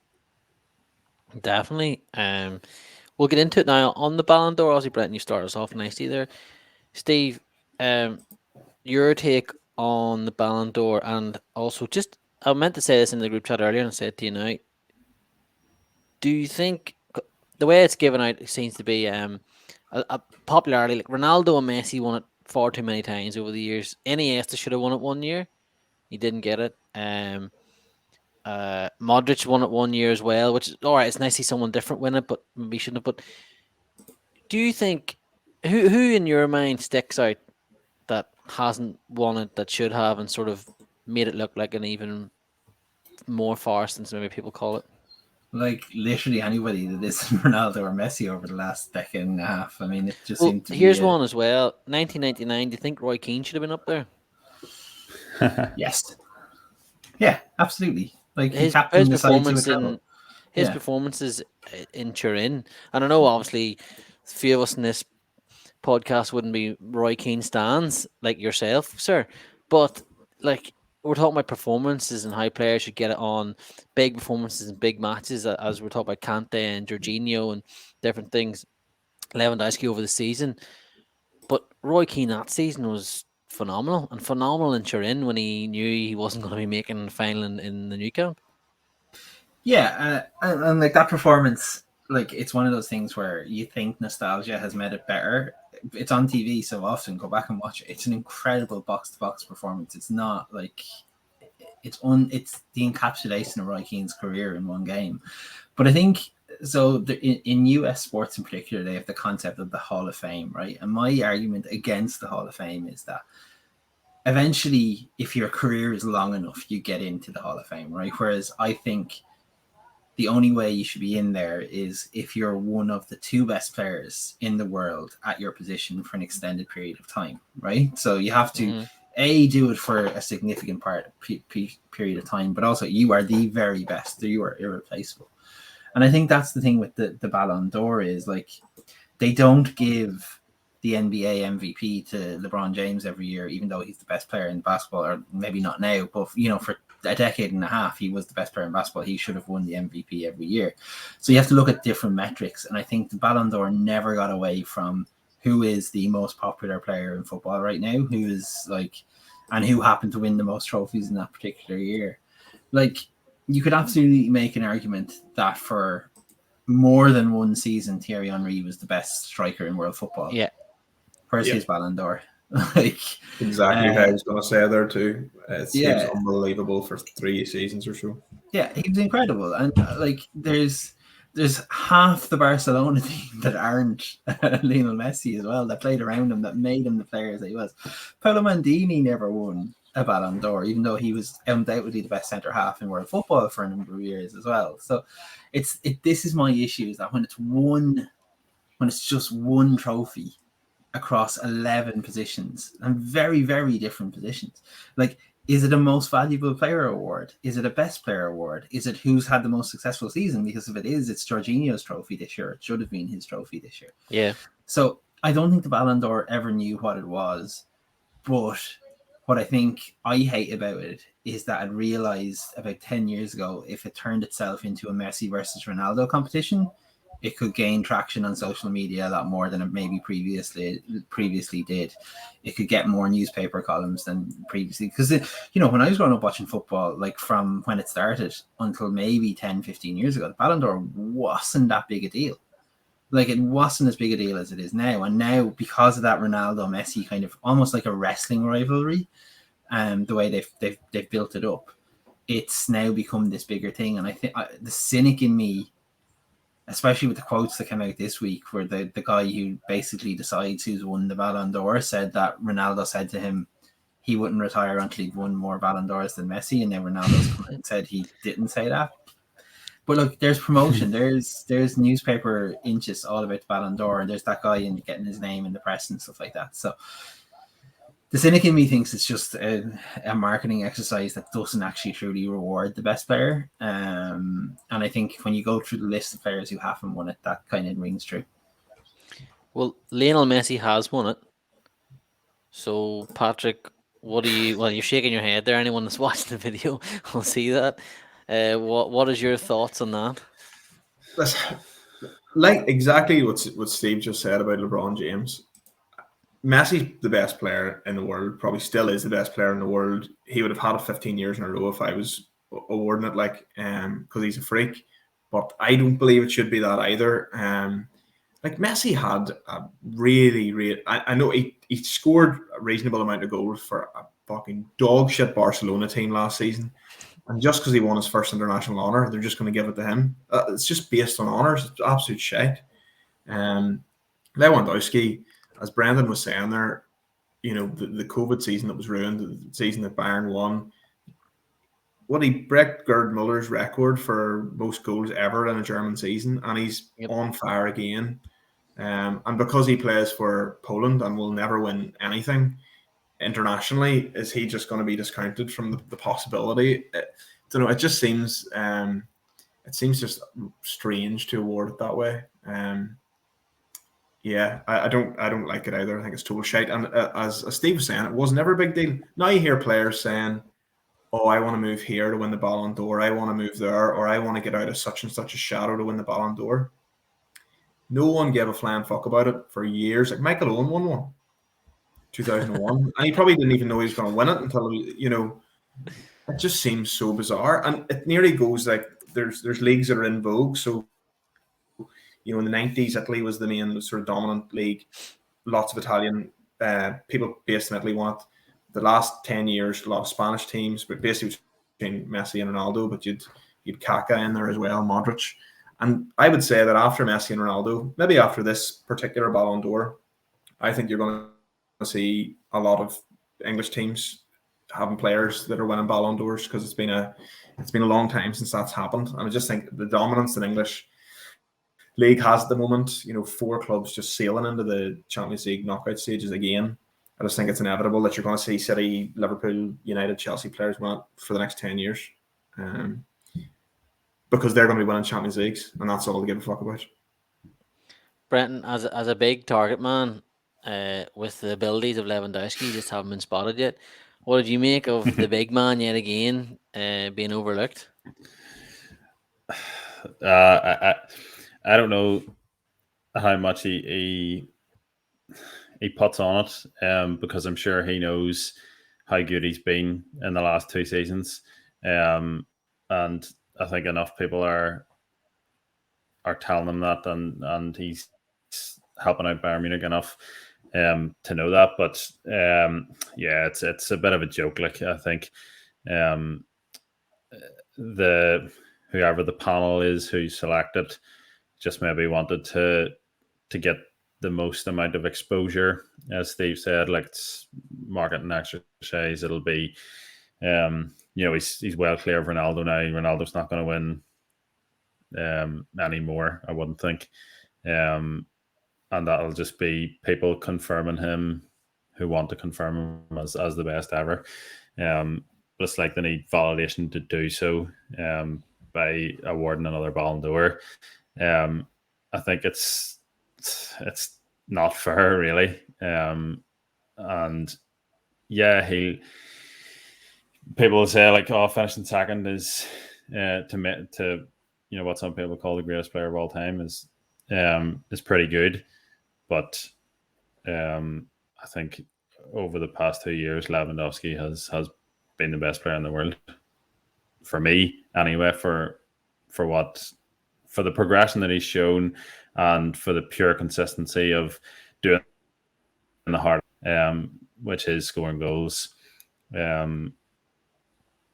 Speaker 1: Definitely. We'll get into it now on the Ballon d'Or. Obviously, Brenton, you start us off nicely there. Steve, your take on the Ballon d'Or, and also just I meant to say this in the group chat earlier and I said it to you now. Do you think the way it's given out seems to be a popularity, like Ronaldo and Messi won it far too many times over the years. Iniesta should have won it one year. He didn't get it. Modric won it one year as well, which is all right. It's nice to see someone different win it, but maybe shouldn't have. But do you think who in your mind sticks out that hasn't won it that should have, and sort of made it look like an even more farce than maybe people call it?
Speaker 3: Like literally anybody that isn't Ronaldo or Messi over the last decade and a half. I mean, it just
Speaker 1: Well,
Speaker 3: seemed to
Speaker 1: here's
Speaker 3: be
Speaker 1: one as well. 1999. Do you think Roy Keane should have been up there?
Speaker 3: Yes. Yeah, absolutely. Like
Speaker 1: His performance in his performances in Turin, and I know obviously a few of us in this podcast wouldn't be Roy Keane stans like yourself, sir, but like we're talking about performances and how players should get it on big performances and big matches, as we're talking about Kante and Jorginho and different things, Lewandowski over the season. But Roy Keane that season was phenomenal in Turin when he knew he wasn't going to be making the final in the new camp.
Speaker 3: Yeah, and like that performance, like it's one of those things where you think nostalgia has made it better. It's on TV so often. Go back and watch it. It's an incredible box to box performance. It's not like it's the encapsulation of Roy Keane's career in one game. But I think so. In US sports in particular, they have the concept of the Hall of Fame, right? And my argument against the Hall of Fame is that eventually, if your career is long enough, you get into the Hall of Fame, right? Whereas I think the only way you should be in there is if you're one of the two best players in the world at your position for an extended period of time, right? So you have to do it for a significant period of time, but also you are the very best. You are irreplaceable. And I think that's the thing with the Ballon d'Or is like they don't give the NBA MVP to LeBron James every year, even though he's the best player in basketball, or maybe not now, but for a decade and a half, he was the best player in basketball. He should have won the MVP every year. So you have to look at different metrics. And I think the Ballon d'Or never got away from who is the most popular player in football right now, who is like, and who happened to win the most trophies in that particular year. Like, you could absolutely make an argument that for more than one season, Thierry Henry was the best striker in world football.
Speaker 1: Yeah.
Speaker 3: Where's his Ballon d'Or? Like
Speaker 2: exactly how I was going to say there too. It seems unbelievable for 3 seasons or so.
Speaker 3: Yeah, he was incredible, and like there's half the Barcelona team that aren't Lionel Messi as well, that played around him, that made him the players that he was. Paolo Maldini never won a Ballon d'Or, even though he was undoubtedly the best centre half in world football for a number of years as well. So this is my issue, is that when it's just one trophy across 11 positions and very, very different positions. Like, is it a most valuable player award? Is it a best player award? Is it who's had the most successful season? Because if it is, it's Jorginho's trophy this year. It should have been his trophy this year.
Speaker 1: Yeah.
Speaker 3: So I don't think the Ballon d'Or ever knew what it was. But what I think I hate about it is that I realized about 10 years ago, if it turned itself into a Messi versus Ronaldo competition, it could gain traction on social media a lot more than it maybe previously did. It could get more newspaper columns than previously. Because, when I was growing up watching football, like from when it started until maybe 10, 15 years ago, the Ballon d'Or wasn't that big a deal. Like, it wasn't as big a deal as it is now. And now, because of that Ronaldo-Messi kind of almost like a wrestling rivalry, the way they've built it up, it's now become this bigger thing. And I think the cynic in me, especially with the quotes that came out this week, where the guy who basically decides who's won the Ballon d'Or said that Ronaldo said to him he wouldn't retire until he'd won more Ballon d'Ors than Messi, and then Ronaldo's come out and said he didn't say that. But look, there's promotion. there's newspaper inches all about the Ballon d'Or, and there's that guy in getting his name in the press and stuff like that. So the cynic in me thinks it's just a marketing exercise that doesn't actually truly reward the best player. And I think when you go through the list of players who haven't won it, that kind of rings true.
Speaker 1: Well, Lionel Messi has won it. So, Patrick, what do you? Well, you're shaking your head there. Anyone that's watching the video will see that. What is your thoughts on that?
Speaker 2: That's like exactly what Steve just said about LeBron James. Messi's the best player in the world, probably still is the best player in the world. He would have had it 15 years in a row if I was awarding it, like, because he's a freak. But I don't believe it should be that either. Like Messi had a really, I know he scored a reasonable amount of goals for a fucking dog shit Barcelona team last season. And just because he won his first international honour, they're just going to give it to him. It's just based on honours. It's absolute shite. Lewandowski, as Brendan was saying there, the COVID season that was ruined, the season that Bayern won, what he broke Gerd Muller's record for most goals ever in a German season, and he's on fire again. And because he plays for Poland and will never win anything internationally, is he just going to be discounted from the possibility? I don't know. It just seems just strange to award it that way. Yeah, I don't like it either. I think it's total shite. And as Steve was saying, it was never a big deal. Now you hear players saying, "Oh, I want to move here to win the Ballon d'Or. I want to move there, or I want to get out of such and such a shadow to win the Ballon d'Or." No one gave a flying fuck about it for years. Like Michael Owen won one, 2001, and he probably didn't even know he was going to win it until it just seems so bizarre. And it nearly goes like there's leagues that are in vogue. So in the 90s, Italy was the main sort of dominant league. Lots of Italian people based in Italy won it. The last 10 years, a lot of Spanish teams, but basically between Messi and Ronaldo, but you'd Kaká in there as well, Modric. And I would say that after Messi and Ronaldo, maybe after this particular Ballon d'Or, I think you're going to see a lot of English teams having players that are winning Ballon d'Ors, because it's been a long time since that's happened. And I just think the dominance in English league has at the moment, 4 clubs just sailing into the Champions League knockout stages again. I just think it's inevitable that you're going to see City, Liverpool, United, Chelsea players win it for the next 10 years. Because they're going to be winning Champions Leagues, and that's all they give a fuck about.
Speaker 1: Brenton, as a big target man, with the abilities of Lewandowski, just haven't been spotted yet. What did you make of the big man yet again being overlooked?
Speaker 4: I don't know how much he puts on it, because I'm sure he knows how good he's been in the last 2 seasons, and I think enough people are telling him that, and he's helping out Bayern Munich enough to know that. But yeah, it's a bit of a joke. Like, I think whoever the panel is who selected just maybe wanted to get the most amount of exposure, as Steve said. Like, it's marketing exercise. It'll be he's well clear of Ronaldo now. Ronaldo's not going to win anymore, I wouldn't think. And that'll just be people confirming him who want to confirm him as the best ever. But it's like they need validation to do so by awarding another Ballon d'Or. I think it's not fair, really. And yeah, people will say, like, finishing second is to what some people call the greatest player of all time is pretty good. But I think over the past 2 years, Lewandowski has been the best player in the world, for me anyway, for the progression that he's shown, and for the pure consistency of doing the hard, which is scoring goals.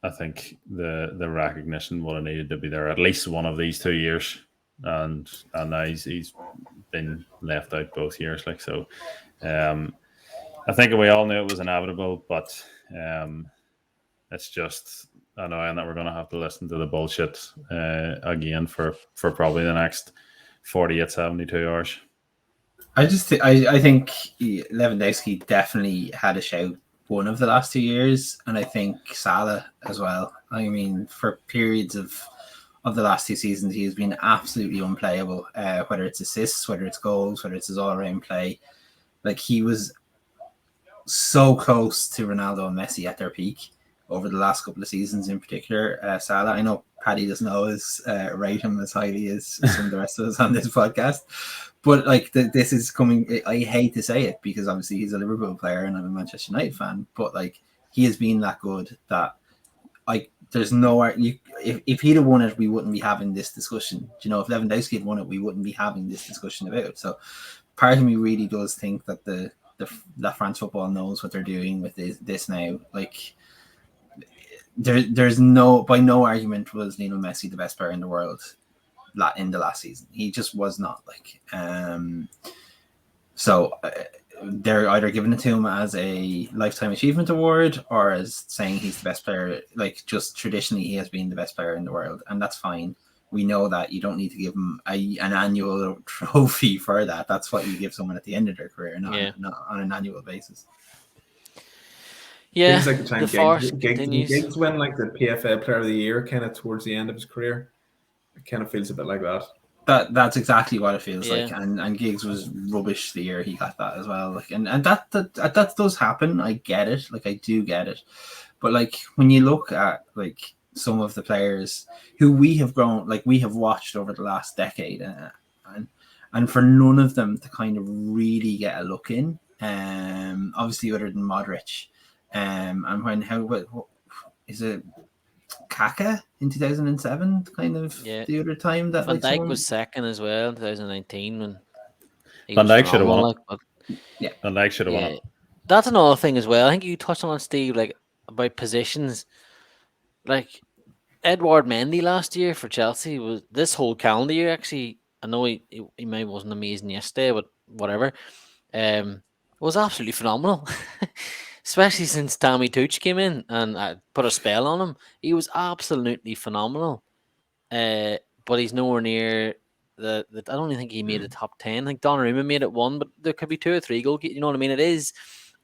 Speaker 4: I think the recognition would have needed to be there at least one of these 2 years, and now he's been left out both years. Like, so, I think we all knew it was inevitable, but it's just annoying that we're going to have to listen to the bullshit again for probably the next 48, 72 hours.
Speaker 3: I think Lewandowski definitely had a shout one of the last 2 years, and I think Salah as well. I mean, for periods of the last 2 seasons, he has been absolutely unplayable. Whether it's assists, whether it's goals, whether it's his all-around play, like he was so close to Ronaldo and Messi at their peak over the last couple of seasons, in particular. Salah, I know Paddy doesn't always rate him as highly as some of the rest of us on this podcast, but like this is coming. I hate to say it because obviously he's a Liverpool player and I'm a Manchester United fan, but like he has been that good that there's nowhere if he'd have won it, we wouldn't be having this discussion. You know, if Lewandowski had won it, we wouldn't be having this discussion about it. So part of me really does think that that France football knows what they're doing with this now. Like there's by no argument was Lionel Messi the best player in the world in the last season. He just was not. Like so they're either giving it to him as a lifetime achievement award or as saying he's the best player. Like just traditionally he has been the best player in the world, and that's fine. We know that you don't need to give them an annual trophy for that. That's what you give someone at the end of their career, not on an annual basis.
Speaker 1: Yeah,
Speaker 2: Feels like the time
Speaker 1: farce
Speaker 2: Giggs win like the PFL Player of the Year kind of towards the end of his career. It kind of feels a bit like that.
Speaker 3: That's exactly what it feels like, and Giggs was rubbish the year he got that as well. Like, and that does happen. I get it. Like, I do get it. But like when you look at like some of the players who we have watched over the last decade, and for none of them to kind of really get a look in, obviously other than Modric, and what is it? Kaka in 2007, kind of the other time that
Speaker 1: Van Dijk was second as well in 2019 when
Speaker 4: Van Dijk should have won it.
Speaker 3: Van
Speaker 4: Dijk should have won it.
Speaker 1: That's another thing as well. I think you touched on it, Steve, like about positions. Like Edouard Mendy last year for Chelsea was this whole calendar year. Actually, I know he maybe wasn't amazing yesterday, but whatever. Was absolutely phenomenal. Especially since Tommy Tooch came in and put a spell on him. He was absolutely phenomenal. But he's nowhere near the I don't even think he made the top 10. I think Donnarumma made it one, but there could be 2 or 3 goals. You know what I mean? It is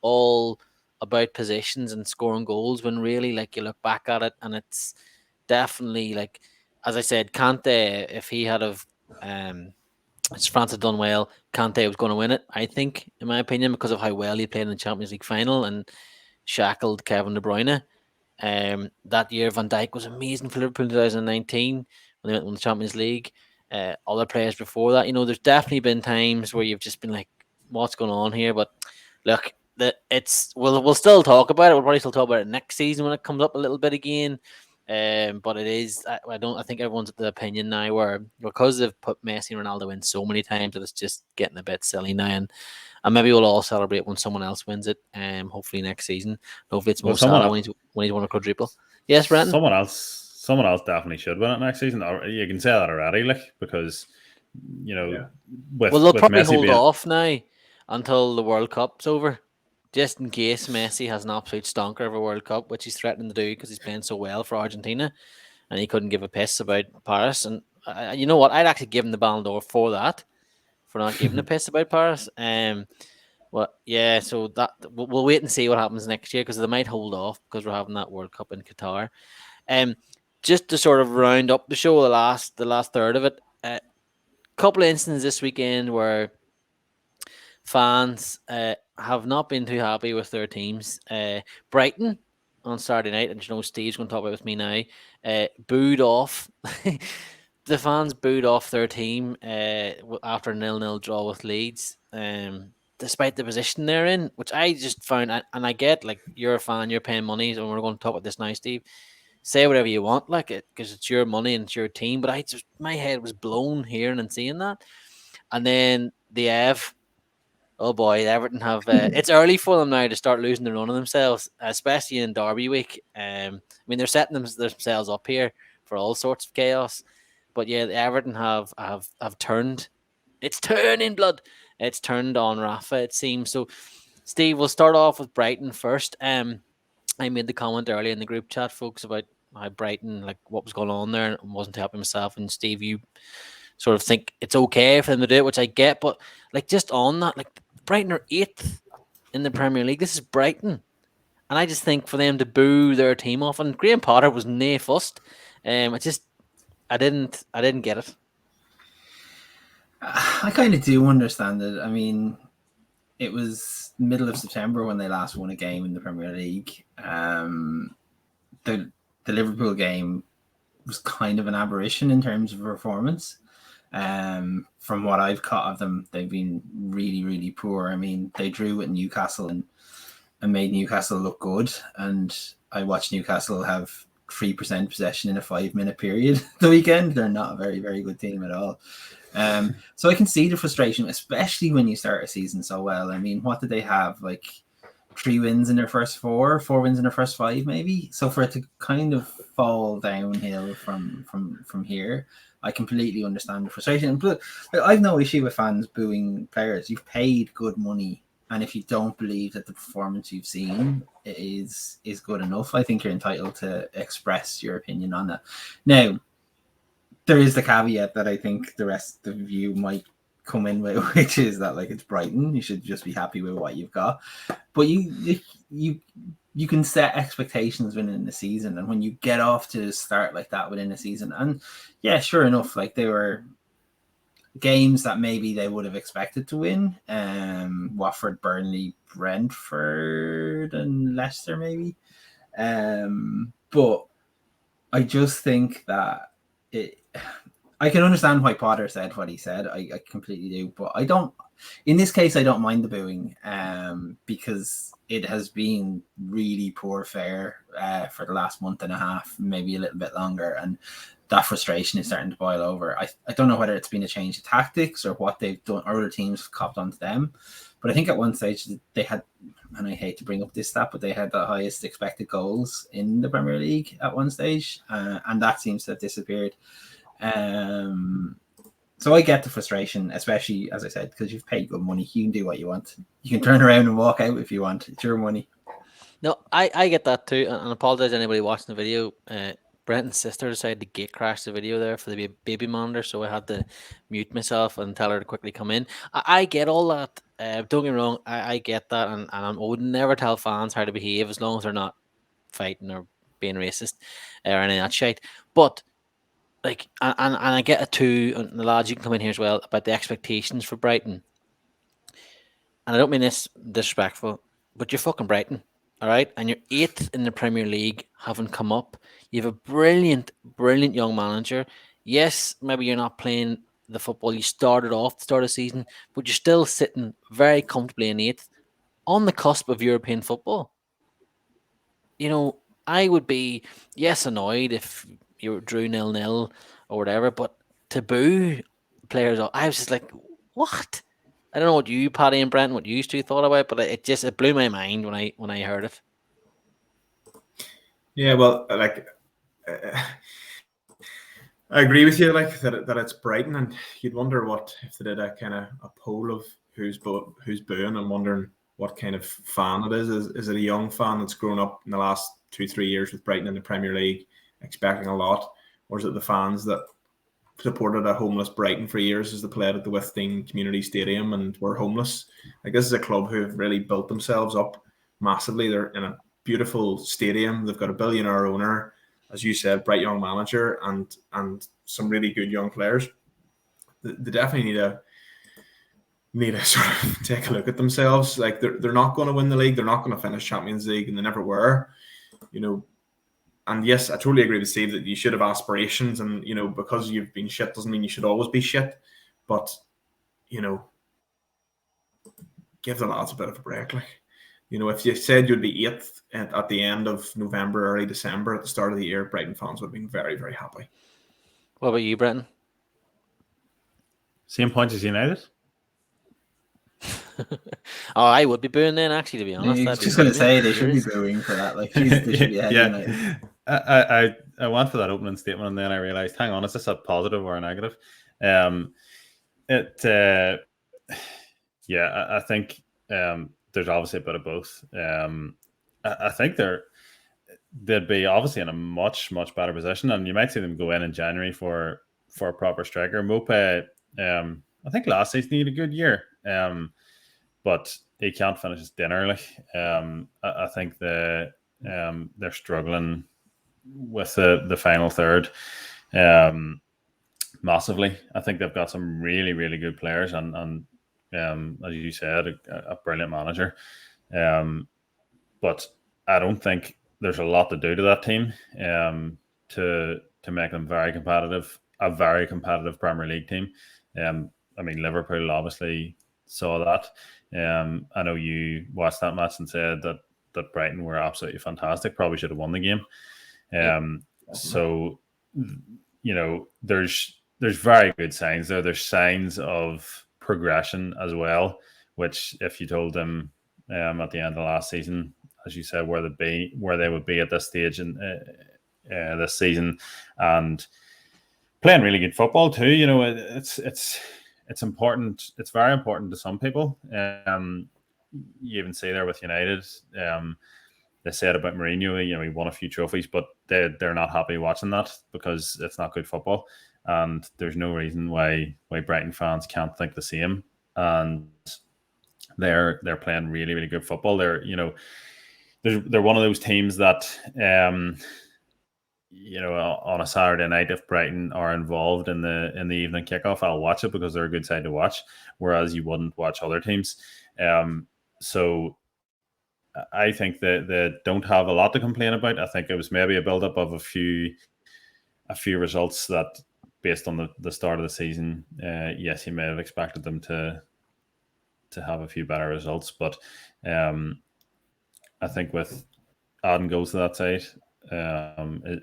Speaker 1: all about positions and scoring goals when really, like, you look back at it and it's definitely, like, as I said, Kante, if he had France had done well, Kante was going to win it, I think, in my opinion, because of how well he played in the Champions League final and shackled Kevin De Bruyne. That year, Van Dijk was amazing for Liverpool in 2019 when they went to the Champions League. Other players before that, there's definitely been times where you've just been like, what's going on here? But look, we'll still talk about it. We'll probably still talk about it next season when it comes up a little bit again. But it is, I think everyone's at the opinion now where because they've put Messi and Ronaldo in so many times that it's just getting a bit silly now, and maybe we'll all celebrate when someone else wins it. Hopefully next season. Hopefully it's Mo Salah when he's won a quadruple. Yes, Brenton.
Speaker 4: Someone else definitely should win it next season. You can say that already, like, because they'll
Speaker 1: probably
Speaker 4: Messi
Speaker 1: hold off now until the World Cup's over, just in case Messi has an absolute stonker of a World Cup, which he's threatening to do because he's playing so well for Argentina, and he couldn't give a piss about Paris. And you know what? I'd actually give him the Ballon d'Or for that, for not giving a piss about Paris. Well, yeah. So that we'll wait and see what happens next year because they might hold off because we're having that World Cup in Qatar. Just to sort of round up the show, the last third of it, couple of instances this weekend where fans have not been too happy with their teams. Brighton on Saturday night, and Steve's going to talk about it with me now, booed off. The fans booed off their team after a 0-0 draw with Leeds, despite the position they're in, which I just found, and I get, like, you're a fan, you're paying money, and we're going to talk about this now, Steve. Say whatever you want, like it, because it's your money and it's your team. But my head was blown hearing and seeing that. And then the oh boy, Everton have. It's early for them now to start losing the run of themselves, especially in Derby week. I mean, they're setting themselves up here for all sorts of chaos. But yeah, the Everton have turned. It's turning blood. It's turned on Rafa, it seems. So, Steve, we'll start off with Brighton first. I made the comment earlier in the group chat, folks, about how Brighton, like what was going on there, and wasn't helping himself. And Steve, you sort of think it's okay for them to do it, which I get, but like just on that, like Brighton are 8th in the Premier League. This is Brighton. And I just think for them to boo their team off, and Graham Potter was nae fussed. I didn't get it.
Speaker 3: I kind of do understand it. I mean, it was middle of September when they last won a game in the Premier League. The Liverpool game was kind of an aberration in terms of performance. From what I've caught of them, they've been really, really poor. I mean, they drew with Newcastle and made Newcastle look good. And I watched Newcastle have 3% possession in a 5-minute period the weekend. They're not a very, very good team at all. So I can see the frustration, especially when you start a season so well. I mean, what did they have? Like 3 wins in their first 4 wins in their first 5, maybe. So for it to kind of fall downhill from here, I completely understand the frustration. But I've no issue with fans booing players. You've paid good money, and if you don't believe that the performance you've seen is good enough, I think you're entitled to express your opinion on that. Now, there is the caveat that I think the rest of you might come in with, which is that like it's Brighton, you should just be happy with what you've got. But you can set expectations within the season, and when you get off to start like that within a season, and yeah, sure enough, like they were games that maybe they would have expected to win. Watford, Burnley, Brentford, and Leicester, maybe. But I just think that I can understand why Potter said what he said. I completely do, but I don't. In this case, I don't mind the booing, because it has been really poor fare for the last month and a half, maybe a little bit longer, and that frustration is starting to boil over. I don't know whether it's been a change of tactics or what they've done, or other teams have copped onto them. But I think at one stage they had, and I hate to bring up this stat, but they had the highest expected goals in the Premier League at one stage, and that seems to have disappeared. So I get the frustration, especially, as I said, because you've paid good money. You can do what you want. You can turn around and walk out if you want. It's your money.
Speaker 1: No, I get that too, and apologize to anybody watching the video. Brenton's sister decided to gate crash the video there for the baby monitor, so I had to mute myself and tell her to quickly come in. I get all that. Don't get me wrong, I get that, and I would never tell fans how to behave as long as they're not fighting or being racist or any of that shit. But like, and I get it too, and the lads, you can come in here as well, about the expectations for Brighton. And I don't mean this disrespectful, but you're fucking Brighton, all right? And you're 8th in the Premier League, haven't come up. You have a brilliant, brilliant young manager. Yes, maybe you're not playing the football you started off the start of the season, but you're still sitting very comfortably in 8th, on the cusp of European football. You know, I would be, yes, annoyed if you drew 0-0 or whatever, but to boo players, I was just like, what? I don't know what you, Paddy and Brent, what you two thought about, but it blew my mind when I heard it.
Speaker 2: Yeah, well, like I agree with you, like that it's Brighton, and you'd wonder what if they did a kind of a poll of who's booing, and wondering what kind of fan it is. Is it a young fan that's grown up in the last 2-3 years with Brighton in the Premier League, expecting a lot, or is it the fans that supported a homeless Brighton for years as they played at the Withdean Community Stadium and were homeless? Like, this is a club who have really built themselves up massively. They're in a beautiful stadium. They've got a billionaire owner, as you said, bright young manager, and some really good young players. They definitely need to sort of take a look at themselves. Like, they're not going to win the league. They're not going to finish Champions League, and they never were. You know, and yes, I totally agree with Steve that you should have aspirations, and you know, because you've been shit doesn't mean you should always be shit. But you know, give the lads a bit of a break. Like, you know, if you said you'd be 8th at the end of November, early December, at the start of the year, Brighton fans would have been very, very happy.
Speaker 1: What about you, Brenton?
Speaker 4: Same point as United.
Speaker 1: Oh, I would be booing then, actually, to be honest.
Speaker 3: I was just going to say they should be booing for that. Like, geez, they should be ahead United.
Speaker 4: I went for that opening statement, and then I realized, hang on, is this a positive or a negative? I think there's obviously a bit of both. I think they'd be obviously in a much better position, and you might see them go in January for a proper striker. Mope, I think last season he had a good year, but he can't finish his dinner. I think they're struggling with the final third massively. I think they've got some really good players, and as you said, a brilliant manager. But I don't think there's a lot to do to that team to make them very competitive, a very competitive Premier League team. I mean, Liverpool obviously saw that. I know you watched that match and said that Brighton were absolutely fantastic. Probably should have won the game. So, there's very good signs there. There's signs of progression as well, which if you told them at the end of last season, as you said, where they would be at this stage in this season, and playing really good football too. It's important. It's very important to some people. You even see there with United. They said about Mourinho, he won a few trophies, but they're not happy watching that because it's not good football. And there's no reason why Brighton fans can't think the same. And they're playing really good football. They're one of those teams that on a Saturday night, if Brighton are involved in the evening kickoff, I'll watch it because they're a good side to watch. Whereas you wouldn't watch other teams. So I think that they don't have a lot to complain about. I think it was maybe a build-up of a few results that, based on the start of the season, yes, you may have expected them to have a few better results, but I think with adding goals to that side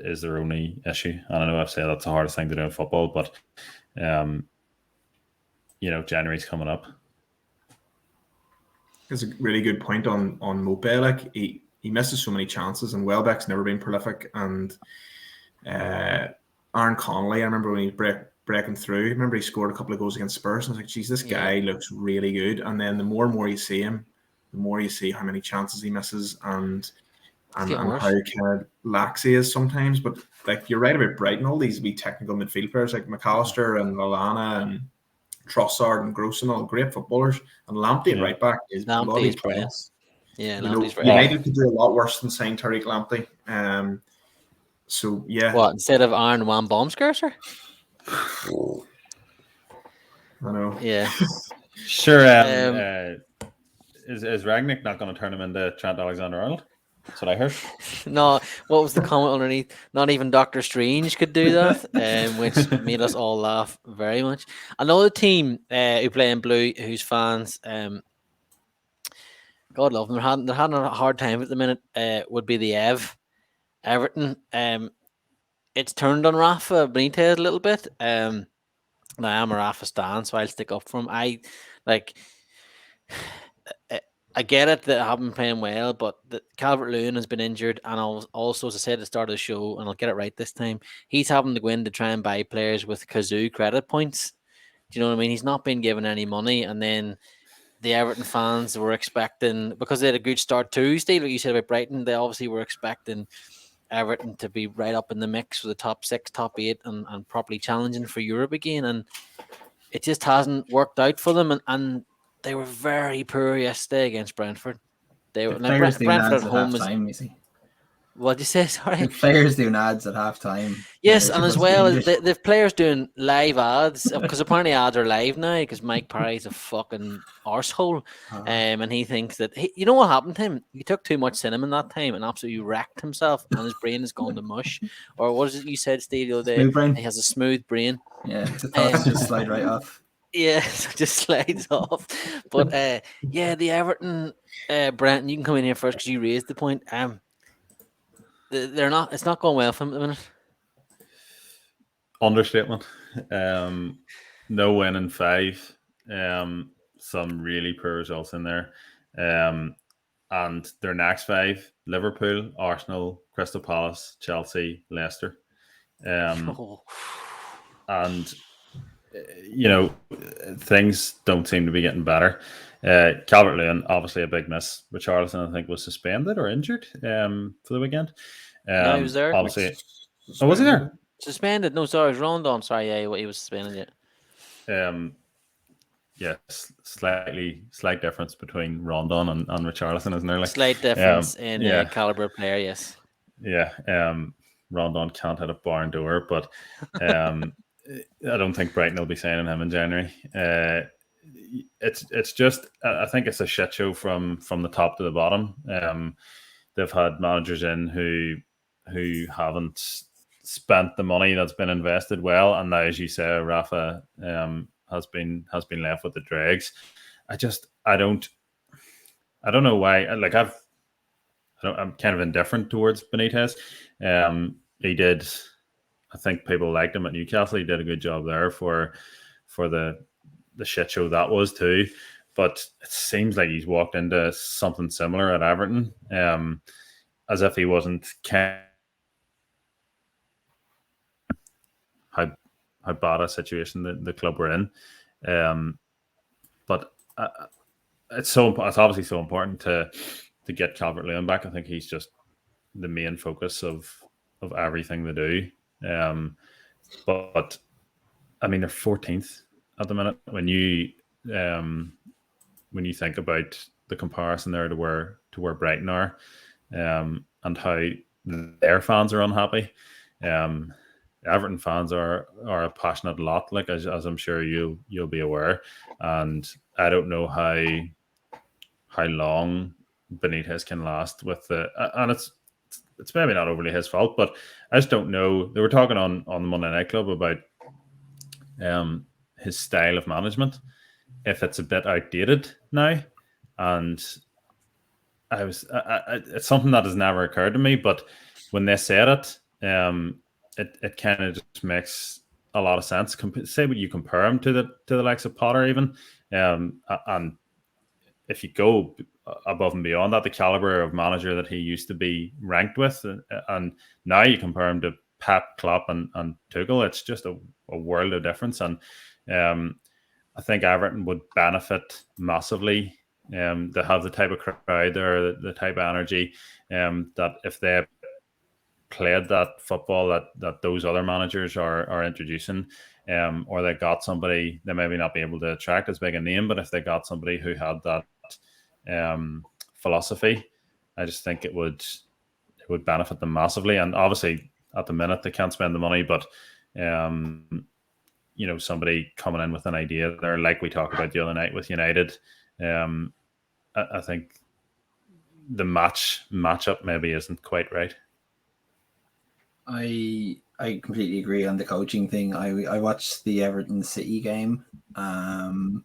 Speaker 4: is their only issue. And I know I've said that's the hardest thing to do in football, but January's coming up.
Speaker 2: It's a really good point on Mope. Like he misses so many chances, and Welbeck's never been prolific. And Aaron Connolly, I remember when he was breaking through. I remember he scored a couple of goals against Spurs, and I was like, "Geez, this guy looks really good." And then the more and more you see him, the more you see how many chances he misses and how kind of lax he is sometimes. But like you're right about Brighton, all these wee technical midfield players like McAllister and Lallana and Trossard and Gross and all great footballers, and Lamptey at right back is bloody class.
Speaker 1: Yeah, Lamptey's very
Speaker 2: United could do a lot worse than sign Tariq Lamptey. So yeah,
Speaker 1: what, instead of Aaron Wan-Baumgartner?
Speaker 2: I know.
Speaker 1: Yeah,
Speaker 4: sure. Is Ragnick not going to turn him into Trent Alexander-Arnold? That's what I heard.
Speaker 1: No, what was the comment underneath? Not even Doctor Strange could do that, which made us all laugh very much. Another team who play in blue, whose fans, God love them, they're having a hard time at the minute, would be the Everton. It's turned on Rafa Benitez a little bit. Now I'm a Rafa stan, so I'll stick up for him. I get it that I haven't been playing well, but Calvert-Lewin has been injured, and also, as I said at the start of the show, and I'll get it right this time, he's having to go in to try and buy players with Kazoo credit points. Do you know what I mean? He's not been given any money, and then the Everton fans were expecting, because they had a good start Tuesday, like you said about Brighton, they obviously were expecting Everton to be right up in the mix for the top 6, top 8, and properly challenging for Europe again, and it just hasn't worked out for them, and they were very poor yesterday against Brentford. They were
Speaker 3: Brentford at home.
Speaker 1: What did you say? Sorry.
Speaker 3: The players doing ads at halftime.
Speaker 1: Yes, and as well, the players doing live ads, because apparently ads are live now, because Mike Parry's a fucking arsehole. And he thinks that, you know what happened to him? He took too much cinnamon that time and absolutely wrecked himself, and his brain has gone to mush. Or what is it you said, Steve, the other day? He has a smooth brain.
Speaker 3: Yeah, the thoughts just slide right off.
Speaker 1: Yeah, so it just slides off. But the Everton, Brenton, you can come in here first because you raised the point. They're not. It's not going well for them at the minute.
Speaker 4: Understatement. No win in 5. Some really poor results in there. And their next 5: Liverpool, Arsenal, Crystal Palace, Chelsea, Leicester. And things don't seem to be getting better. Calvert-Lewin, obviously a big miss. Richarlison, I think, was suspended or injured for the weekend.
Speaker 1: Yeah, he was there.
Speaker 4: Obviously, oh, was he there?
Speaker 1: Suspended. No, sorry, it was Rondon. Sorry, yeah, he was suspended. Yeah.
Speaker 4: Slight difference between Rondon and Richarlison, isn't there? Like,
Speaker 1: Slight difference in
Speaker 4: yeah,
Speaker 1: caliber of player. Yes.
Speaker 4: yeah. Rondon can't hit a barn door, but I don't think Brighton will be signing him in January. It's just, I think it's a shit show from the top to the bottom. They've had managers in who haven't spent the money that's been invested well, and now, as you say, Rafa has been left with the dregs. I don't know why. Like, I'm kind of indifferent towards Benitez. He did. I think people liked him at Newcastle. He did a good job there for the shit show that was too. But it seems like he's walked into something similar at Everton, as if he wasn't how bad a situation the club were in. But it's obviously so important to get Calvert-Lewin back. I think he's just the main focus of everything they do. But I mean, they're 14th at the minute. When you think about the comparison there to where Brighton are, and how their fans are unhappy, Everton fans are a passionate lot, like as I'm sure you'll be aware, and I don't know how long Benitez can last with and it's maybe not overly his fault, but I just don't know. They were talking on the Monday Night Club about his style of management, if it's a bit outdated now, and it's something that has never occurred to me, but when they said it, it kind of just makes a lot of sense. Say what you compare him to the likes of Potter, even, and if you go above and beyond that, the caliber of manager that he used to be ranked with, and now you compare him to Pep, Klopp, and Tuchel, it's just a world of difference. And I think Everton would benefit massively to have the type of crowd there, the type of energy, that if they played that football that those other managers are introducing, or they got somebody, they maybe not be able to attract as big a name, but if they got somebody who had that philosophy, I just think it would benefit them massively. And obviously at the minute they can't spend the money, but somebody coming in with an idea there, like we talked about the other night with United, I think the matchup maybe isn't quite right.
Speaker 3: I completely agree on the coaching thing. I watched the Everton City game, and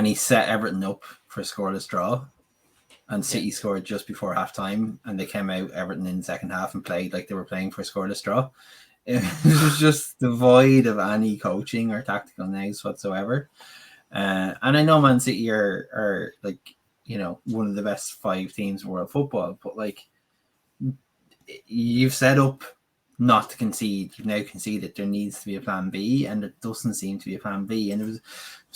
Speaker 3: he set Everton up for a scoreless draw, and City scored just before halftime, and they came out Everton in the second half and played like they were playing for a scoreless draw. It was just devoid of any coaching or tactical nous whatsoever. And I know Man City are like, one of the best 5 teams in world football, but like, you've set up not to concede. You've now conceded. There needs to be a plan B, and there doesn't seem to be a plan B. And it was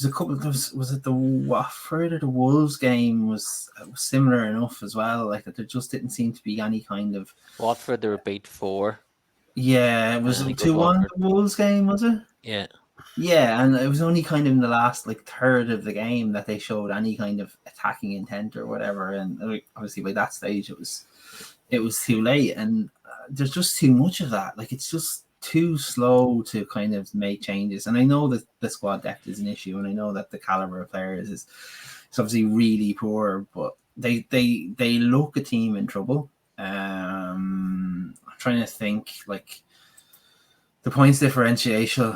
Speaker 3: a couple. Was it the Watford or the Wolves game? Was similar enough as well. Like that, there just didn't seem to be any kind of
Speaker 1: Watford. They were beat 4.
Speaker 3: Yeah, it was 2-1 the Wolves game, was it?
Speaker 1: Yeah.
Speaker 3: Yeah, and it was only kind of in the last third of the game that they showed any kind of attacking intent or whatever. And obviously by that stage it was too late, and there's just too much of that. Like, it's just too slow to kind of make changes. And I know that the squad depth is an issue, and I know that the caliber of players is obviously really poor, but they look a team in trouble. I'm trying to think, like, the points differentiation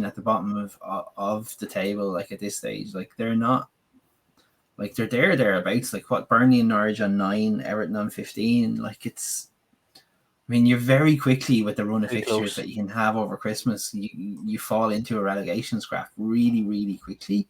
Speaker 3: at the bottom of the table, like at this stage, like they're not, like they're thereabouts. Like what, Burnley and Norwich on 9, Everton on 15. Like it's, I mean, you're very quickly with the run of fixtures that you can have over Christmas, you fall into a relegation scrap really, really quickly.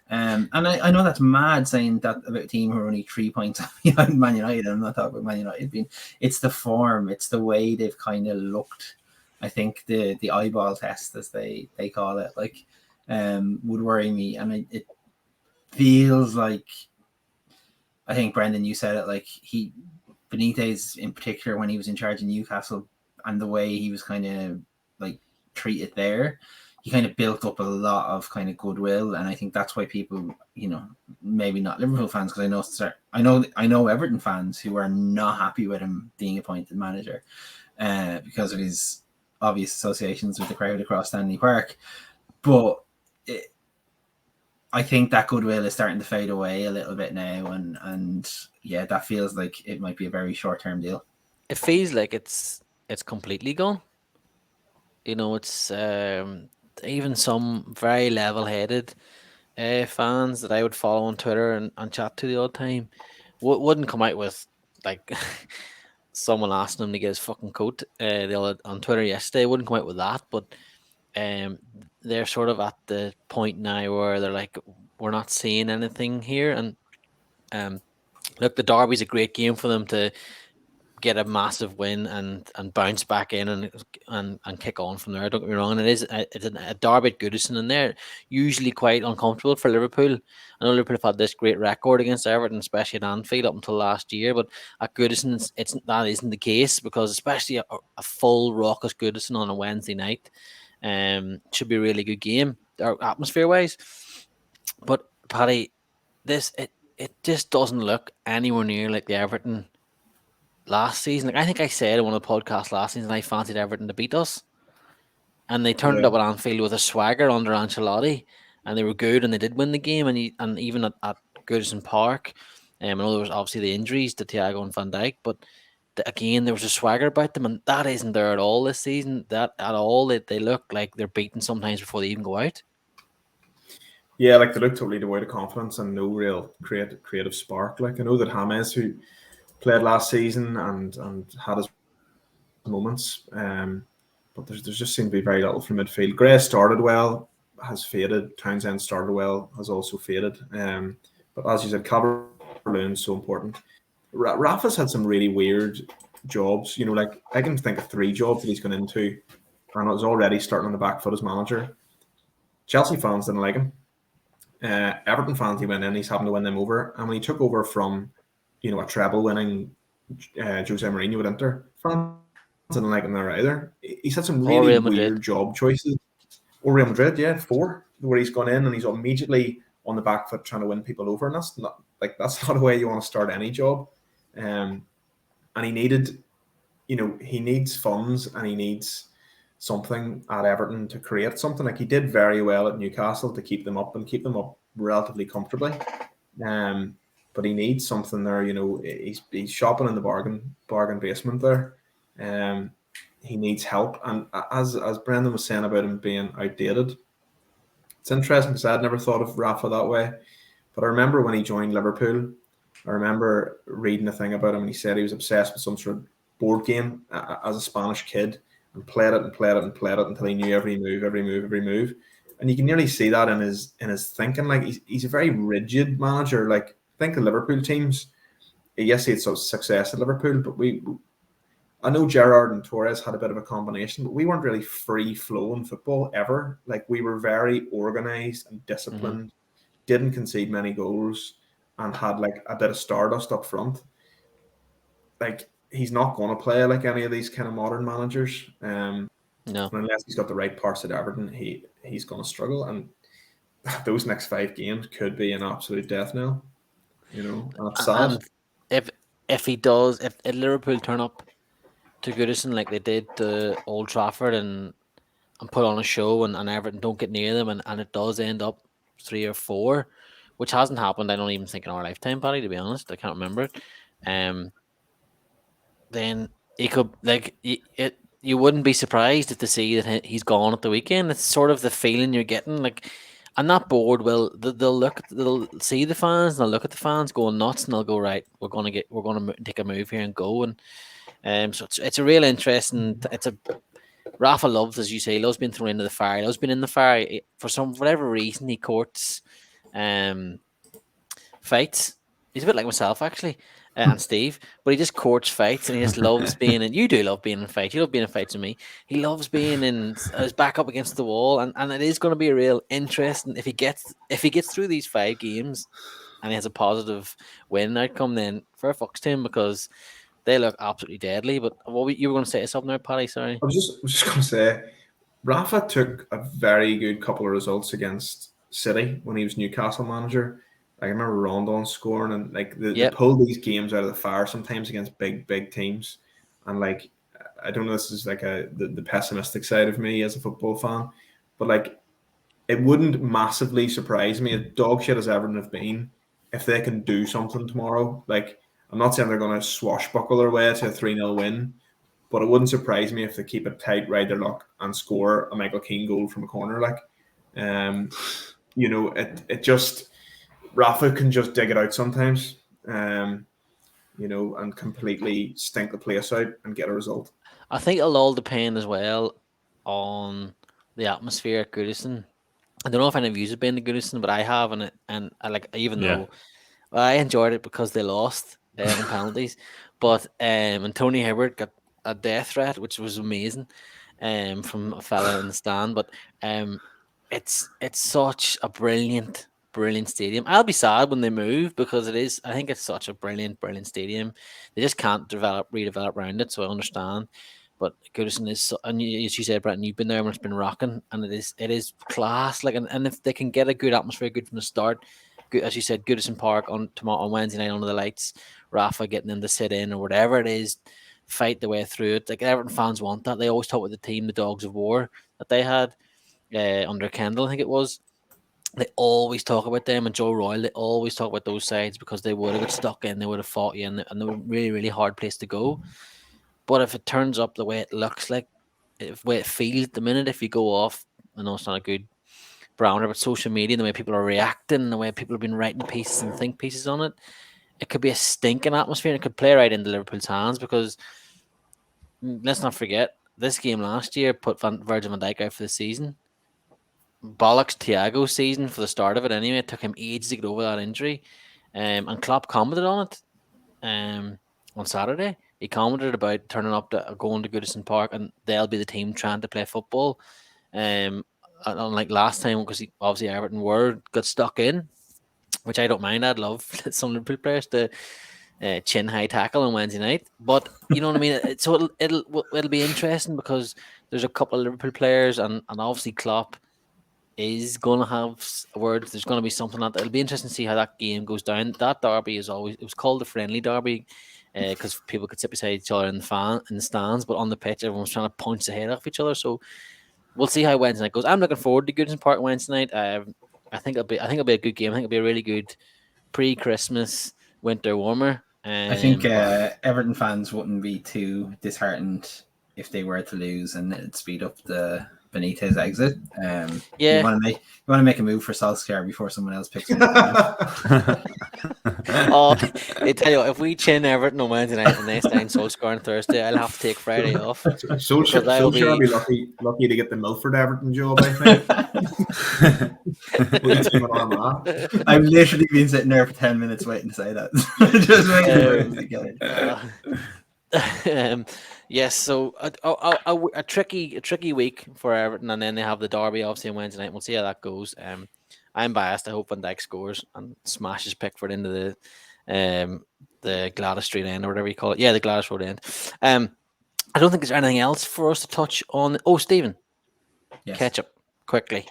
Speaker 3: And I know that's mad saying that about a team who are only 3 points behind Man United. I'm not talking about Man United. It's the form, it's the way they've kind of looked. I think the eyeball test, as they call it, like, would worry me. And it feels like, I think, Brendan, you said it, like Benitez in particular, when he was in charge of Newcastle, and the way he was kind of like treated there, he kind of built up a lot of kind of goodwill, and I think that's why people, maybe not Liverpool fans, because I know Everton fans who are not happy with him being appointed manager, because of his obvious associations with the crowd across Stanley Park. But I think that goodwill is starting to fade away a little bit now, and yeah, that feels like it might be a very short-term deal.
Speaker 1: It feels like it's completely gone. It's even some very level-headed fans that I would follow on Twitter and chat to the odd time wouldn't come out with like someone asking him to get his fucking coat on Twitter yesterday. Wouldn't come out with that, but they're sort of at the point now where they're like, we're not seeing anything here, and look, the derby's a great game for them to get a massive win and bounce back in and kick on from there. Don't get me wrong, and it's a derby at Goodison, and they're usually quite uncomfortable for Liverpool. I know Liverpool have had this great record against Everton, especially at Anfield up until last year, but at Goodison, that isn't the case, because especially a full raucous Goodison on a Wednesday night should be a really good game, or atmosphere wise. But Paddy, it just doesn't look anywhere near like the Everton last season. Like, I think I said in one of the podcasts last season, I fancied Everton to beat us, and they turned it up at Anfield with a swagger under Ancelotti, and they were good, and they did win the game. And even at Goodison Park, I know there was obviously the injuries to Thiago and Van Dijk, but again there was a swagger about them, and that isn't there at all this season. That at all, they look like they're beaten sometimes before they even go out.
Speaker 2: Yeah, like they look totally devoid of confidence and no real creative spark. Like, I know that James, who played last season and had his moments, but there's just seemed to be very little from midfield. Gray started well, has faded. Townsend started well, has also faded. But as you said, Calvert-Lewin's so important. Rafa's had some really weird jobs. Like, I can think of 3 jobs that he's gone into, and it was already starting on the back foot as manager. Chelsea fans didn't like him. Everton fans, he went in, he's having to win them over. And when he took over from, a treble-winning Jose Mourinho at Inter, fans didn't like him there either. He's had some really weird job choices. Or Real Madrid, yeah, 4, where he's gone in and he's immediately on the back foot trying to win people over, and that's not a way you want to start any job. And he needed, he needs funds, and he needs something at Everton to create something. Like, he did very well at Newcastle to keep them up relatively comfortably. But he needs something there. He's shopping in the bargain basement there. He needs help, and as Brendan was saying about him being outdated, it's interesting because I'd never thought of Rafa that way. But I remember when he joined Liverpool, I remember reading a thing about him, and he said he was obsessed with some sort of board game as a Spanish kid, and played it until he knew every move. And you can nearly see that in his thinking. Like, he's a very rigid manager. Like, think of Liverpool teams. Yes, he had some success at Liverpool, but I know Gerrard and Torres had a bit of a combination, but we weren't really free-flowing football ever. Like, we were very organised and disciplined, didn't concede many goals, and had like a bit of stardust up front. Like, he's not going to play like any of these kind of modern managers.
Speaker 1: No.
Speaker 2: Unless he's got the right parts at Everton, he's going to struggle. And those next 5 games could be an absolute death knell. And it's sad.
Speaker 1: And if he does, if Liverpool turn up to Goodison like they did to Old Trafford and put on a show, and Everton don't get near them, and it does end up 3 or 4, which hasn't happened, I don't even think, in our lifetime, Paddy, to be honest. I can't remember it. Then he could, like, you wouldn't be surprised to see that he's gone at the weekend. It's sort of the feeling you're getting. Like, and that board they'll see the fans, and they'll look at the fans going nuts, and they'll go, right, we're gonna take a move here and go. And so it's a real interesting. Rafa loves, as you say, loves being thrown into the fire. Loves being in the fire for whatever reason. He courts fights. He's a bit like myself, actually, and Steve, but he just courts fights, and he just loves being in. You do love being in fights. You love being in fights with me. He loves being in his back up against the wall, and it is going to be a real interesting if he gets through these 5 games, and he has a positive win outcome. Then fair fucks to him, because They look absolutely deadly. But you were going to say something there, Paddy? Sorry.
Speaker 2: I was just going to say, Rafa took a very good couple of results against City when he was Newcastle manager. Like, I remember Rondon scoring, and like they
Speaker 1: Yep.
Speaker 2: pull these games out of the fire sometimes against big teams. And like, I don't know, this is like the pessimistic side of me as a football fan, but like, it wouldn't massively surprise me, as dog shit as Everton have been, if they can do something tomorrow. Like, I'm not saying they're going to swashbuckle their way to a 3-0 win, but it wouldn't surprise me if they keep it tight, ride their luck, and score a Michael Keane goal from a corner. Like, it just, Rafa can just dig it out sometimes, and completely stink the place out and get a result.
Speaker 1: I think it'll all depend as well on the atmosphere at Goodison. I don't know if any of you have been to Goodison, but I have, and I like, even though I enjoyed it because they lost in penalties, but and Tony Hibbert got a death threat, which was amazing, from a fella in the stand. But it's such a brilliant stadium. I'll be sad when they move because it is. I think it's such a brilliant stadium. They just can't redevelop around it. So I understand. But Goodison is, and as you said, Brenton, you've been there when it's been rocking, and it is class. Like, and if they can get a good atmosphere, good from the start, good, as you said, Goodison Park on Wednesday night under the lights, Rafa getting them to sit in or whatever it is, fight the way through it. Like, Everton fans want that. They always talk with the team, the Dogs of War that they had under Kendall, I think it was. They always talk about them, and Joe Royal. They always talk about those sides because they would have got stuck in, they would have fought you, and they were really, really hard place to go. But if it turns up the way it looks like, the way it feels at the minute, if you go off, I know it's not a good barometer, but social media, the way people are reacting, the way people have been writing pieces and think pieces on it, it could be a stinking atmosphere, and it could play right into Liverpool's hands because let's not forget, this game last year put Virgil van Dijk out for the season. Bollocks Thiago's season for the start of it anyway. It took him ages to get over that injury. And Klopp commented on it on Saturday. He commented about turning up to going to Goodison Park, and they'll be the team trying to play football. Unlike last time, because obviously Everton got stuck in, which I don't mind. I'd love some Liverpool players to chin high tackle on Wednesday night. But you know what I mean. So it'll be interesting because there's a couple of Liverpool players, and obviously Klopp is going to have words. There's going to be something that it'll be interesting to see how that game goes down. That derby it was called the friendly derby because people could sit beside each other in the stands, but on the pitch everyone's trying to punch the head off each other. So we'll see how Wednesday night goes. I'm looking forward to Goodison Park Wednesday night. I think it'll be a good game. I think it'll be a really good pre-Christmas winter warmer.
Speaker 3: I think Everton fans wouldn't be too disheartened if they were to lose, and it'd speed up the Benitez exit. You want to make a move for Solskjaer before someone else picks him up.
Speaker 1: I tell you what, if we chin Everton on Wednesday night and they sign Solskjaer on Thursday, I'll have to take Friday off.
Speaker 2: Solskjaer will be lucky to get the Milford Everton job, I think.
Speaker 3: I've literally been sitting there for 10 minutes waiting to say that. Just waiting together.
Speaker 1: Yes, so a tricky week for Everton, and then they have the derby obviously on Wednesday night. We'll see how that goes. I'm biased. I hope Van Dijk scores and smashes Pickford into the Gladys Street end or whatever you call it. Yeah, the Gladys Road end. I don't think there's anything else for us to touch on. Oh, Stephen, yes. Ketchup quickly,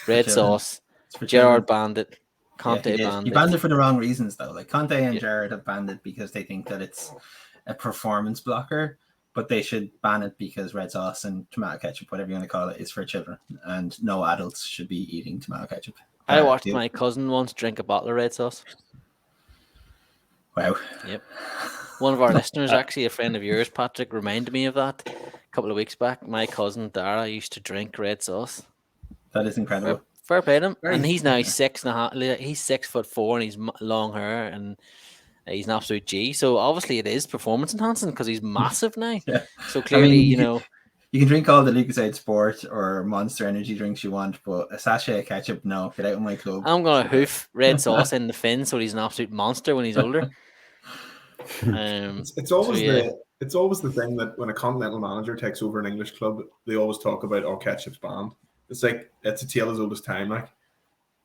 Speaker 1: red sauce. Gerrard banned it. Conte banned it.
Speaker 3: He banned it for the wrong reasons though. Like Conte and Gerrard have banned it because they think that it's a performance blocker, but they should ban it because red sauce and tomato ketchup, whatever you want to call it, is for children, and no adults should be eating tomato ketchup.
Speaker 1: I watched my cousin once drink a bottle of red sauce.
Speaker 3: Wow.
Speaker 1: Yep. One of our listeners, actually a friend of yours, Patrick, reminded me of that a couple of weeks back. My cousin Dara used to drink red sauce.
Speaker 3: That is incredible.
Speaker 1: Fair play to him. And he's now 6'5". He's 6'4" and he's long hair and he's an absolute G. So obviously it is performance enhancing because he's massive now. Yeah. So clearly,
Speaker 3: you can drink all the Lucasade Sport or Monster Energy drinks you want, but a sachet of ketchup, no, get out of my club.
Speaker 1: I'm going to hoof red sauce in the fin so he's an absolute monster when he's older.
Speaker 2: It's always the thing that when a continental manager takes over an English club, they always talk about ketchup's banned. It's like it's a tale as old as time, like.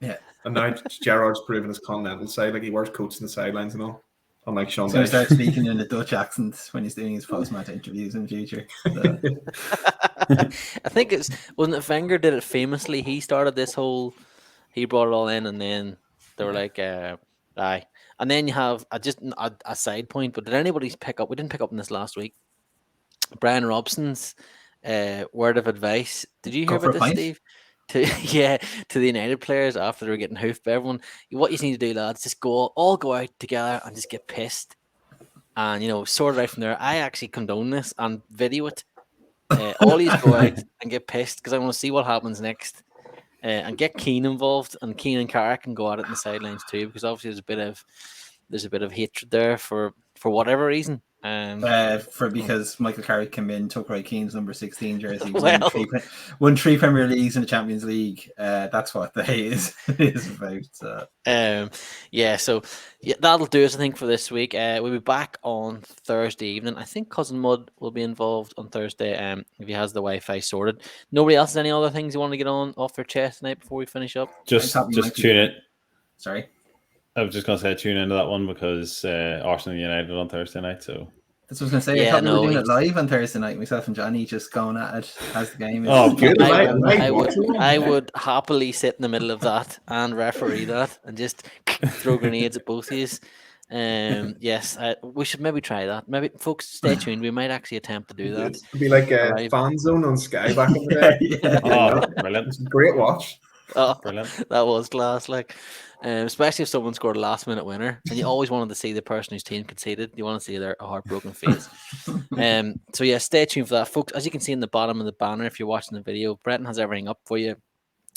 Speaker 3: Yeah.
Speaker 2: And now Gerrard's proven his continental side, like he wears coats in the sidelines and all. unlike Sean
Speaker 3: He's going to
Speaker 2: Dyche.
Speaker 3: start speaking in a Dutch accent when he's doing his post-match interviews in future. So,
Speaker 1: I think wasn't it Wenger did it famously. He started this whole. He brought it all in, and then they were like, "Aye." And then you have a side point. But did anybody pick up? We didn't pick up on this last week. Brian Robson's word of advice. Did you hear
Speaker 3: Go for
Speaker 1: about
Speaker 3: a
Speaker 1: this,
Speaker 3: pint?
Speaker 1: Steve? To the United players after they were getting hoofed by everyone. What you need to do, lads, just all go out together and just get pissed, and sort it out from there. I actually condone this and video it. All these go out and get pissed because I want to see what happens next, and get Keane involved, and Keane and Carrick can go at it in the sidelines too, because obviously there's a bit of hatred there for whatever reason.
Speaker 3: Because Michael Carrick came in, took Roy Keane's number 16 jersey,
Speaker 1: Well-
Speaker 3: won three Premier Leagues and the Champions League. That's what the hate is about. So.
Speaker 1: So that'll do us, I think, for this week. We'll be back on Thursday evening. I think Cousin Mud will be involved on Thursday. If he has the Wi-Fi sorted. Nobody else has any other things you want to get on off their chest tonight before we finish up?
Speaker 4: Just
Speaker 3: I thought we might be-
Speaker 4: tune in.
Speaker 3: Sorry.
Speaker 4: I was just going to say tune into that one because Arsenal United on Thursday night. So
Speaker 3: That's what I was going to say.
Speaker 1: Yeah,
Speaker 3: I thought we
Speaker 1: no,
Speaker 3: were doing
Speaker 1: he's-
Speaker 3: it live on Thursday night. Myself and Johnny just going at it as the game is.
Speaker 4: Oh, good.
Speaker 1: I would happily sit in the middle of that and referee that and just throw grenades at both of you. Yes, we should maybe try that. Maybe, folks, stay tuned. We might actually attempt to do that.
Speaker 2: It'd be like a
Speaker 1: Alright.
Speaker 2: fan zone on Sky back in the day.
Speaker 3: Yeah.
Speaker 4: oh, brilliant,
Speaker 2: It's a great watch.
Speaker 1: Oh,
Speaker 4: brilliant.
Speaker 1: that was class, like, especially if someone scored a last-minute winner, and you always wanted to see the person whose team conceded. You want to see their heartbroken face. So yeah, stay tuned for that, folks. As you can see in the bottom of the banner, if you're watching the video, Breton has everything up for you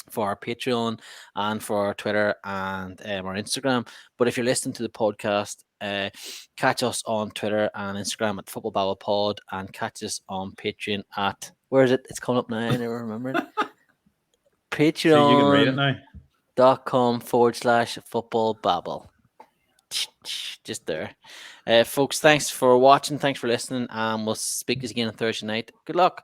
Speaker 1: for our Patreon and for our Twitter and our Instagram. But if you're listening to the podcast, catch us on Twitter and Instagram at Football Babble Pod, and catch us on Patreon at, where is it? It's coming up now. I never remember it. Patreon.
Speaker 4: So you can read it now.
Speaker 1: .com/football babble. Just there. Folks, thanks for watching. Thanks for listening. And we'll speak to you again on Thursday night. Good luck.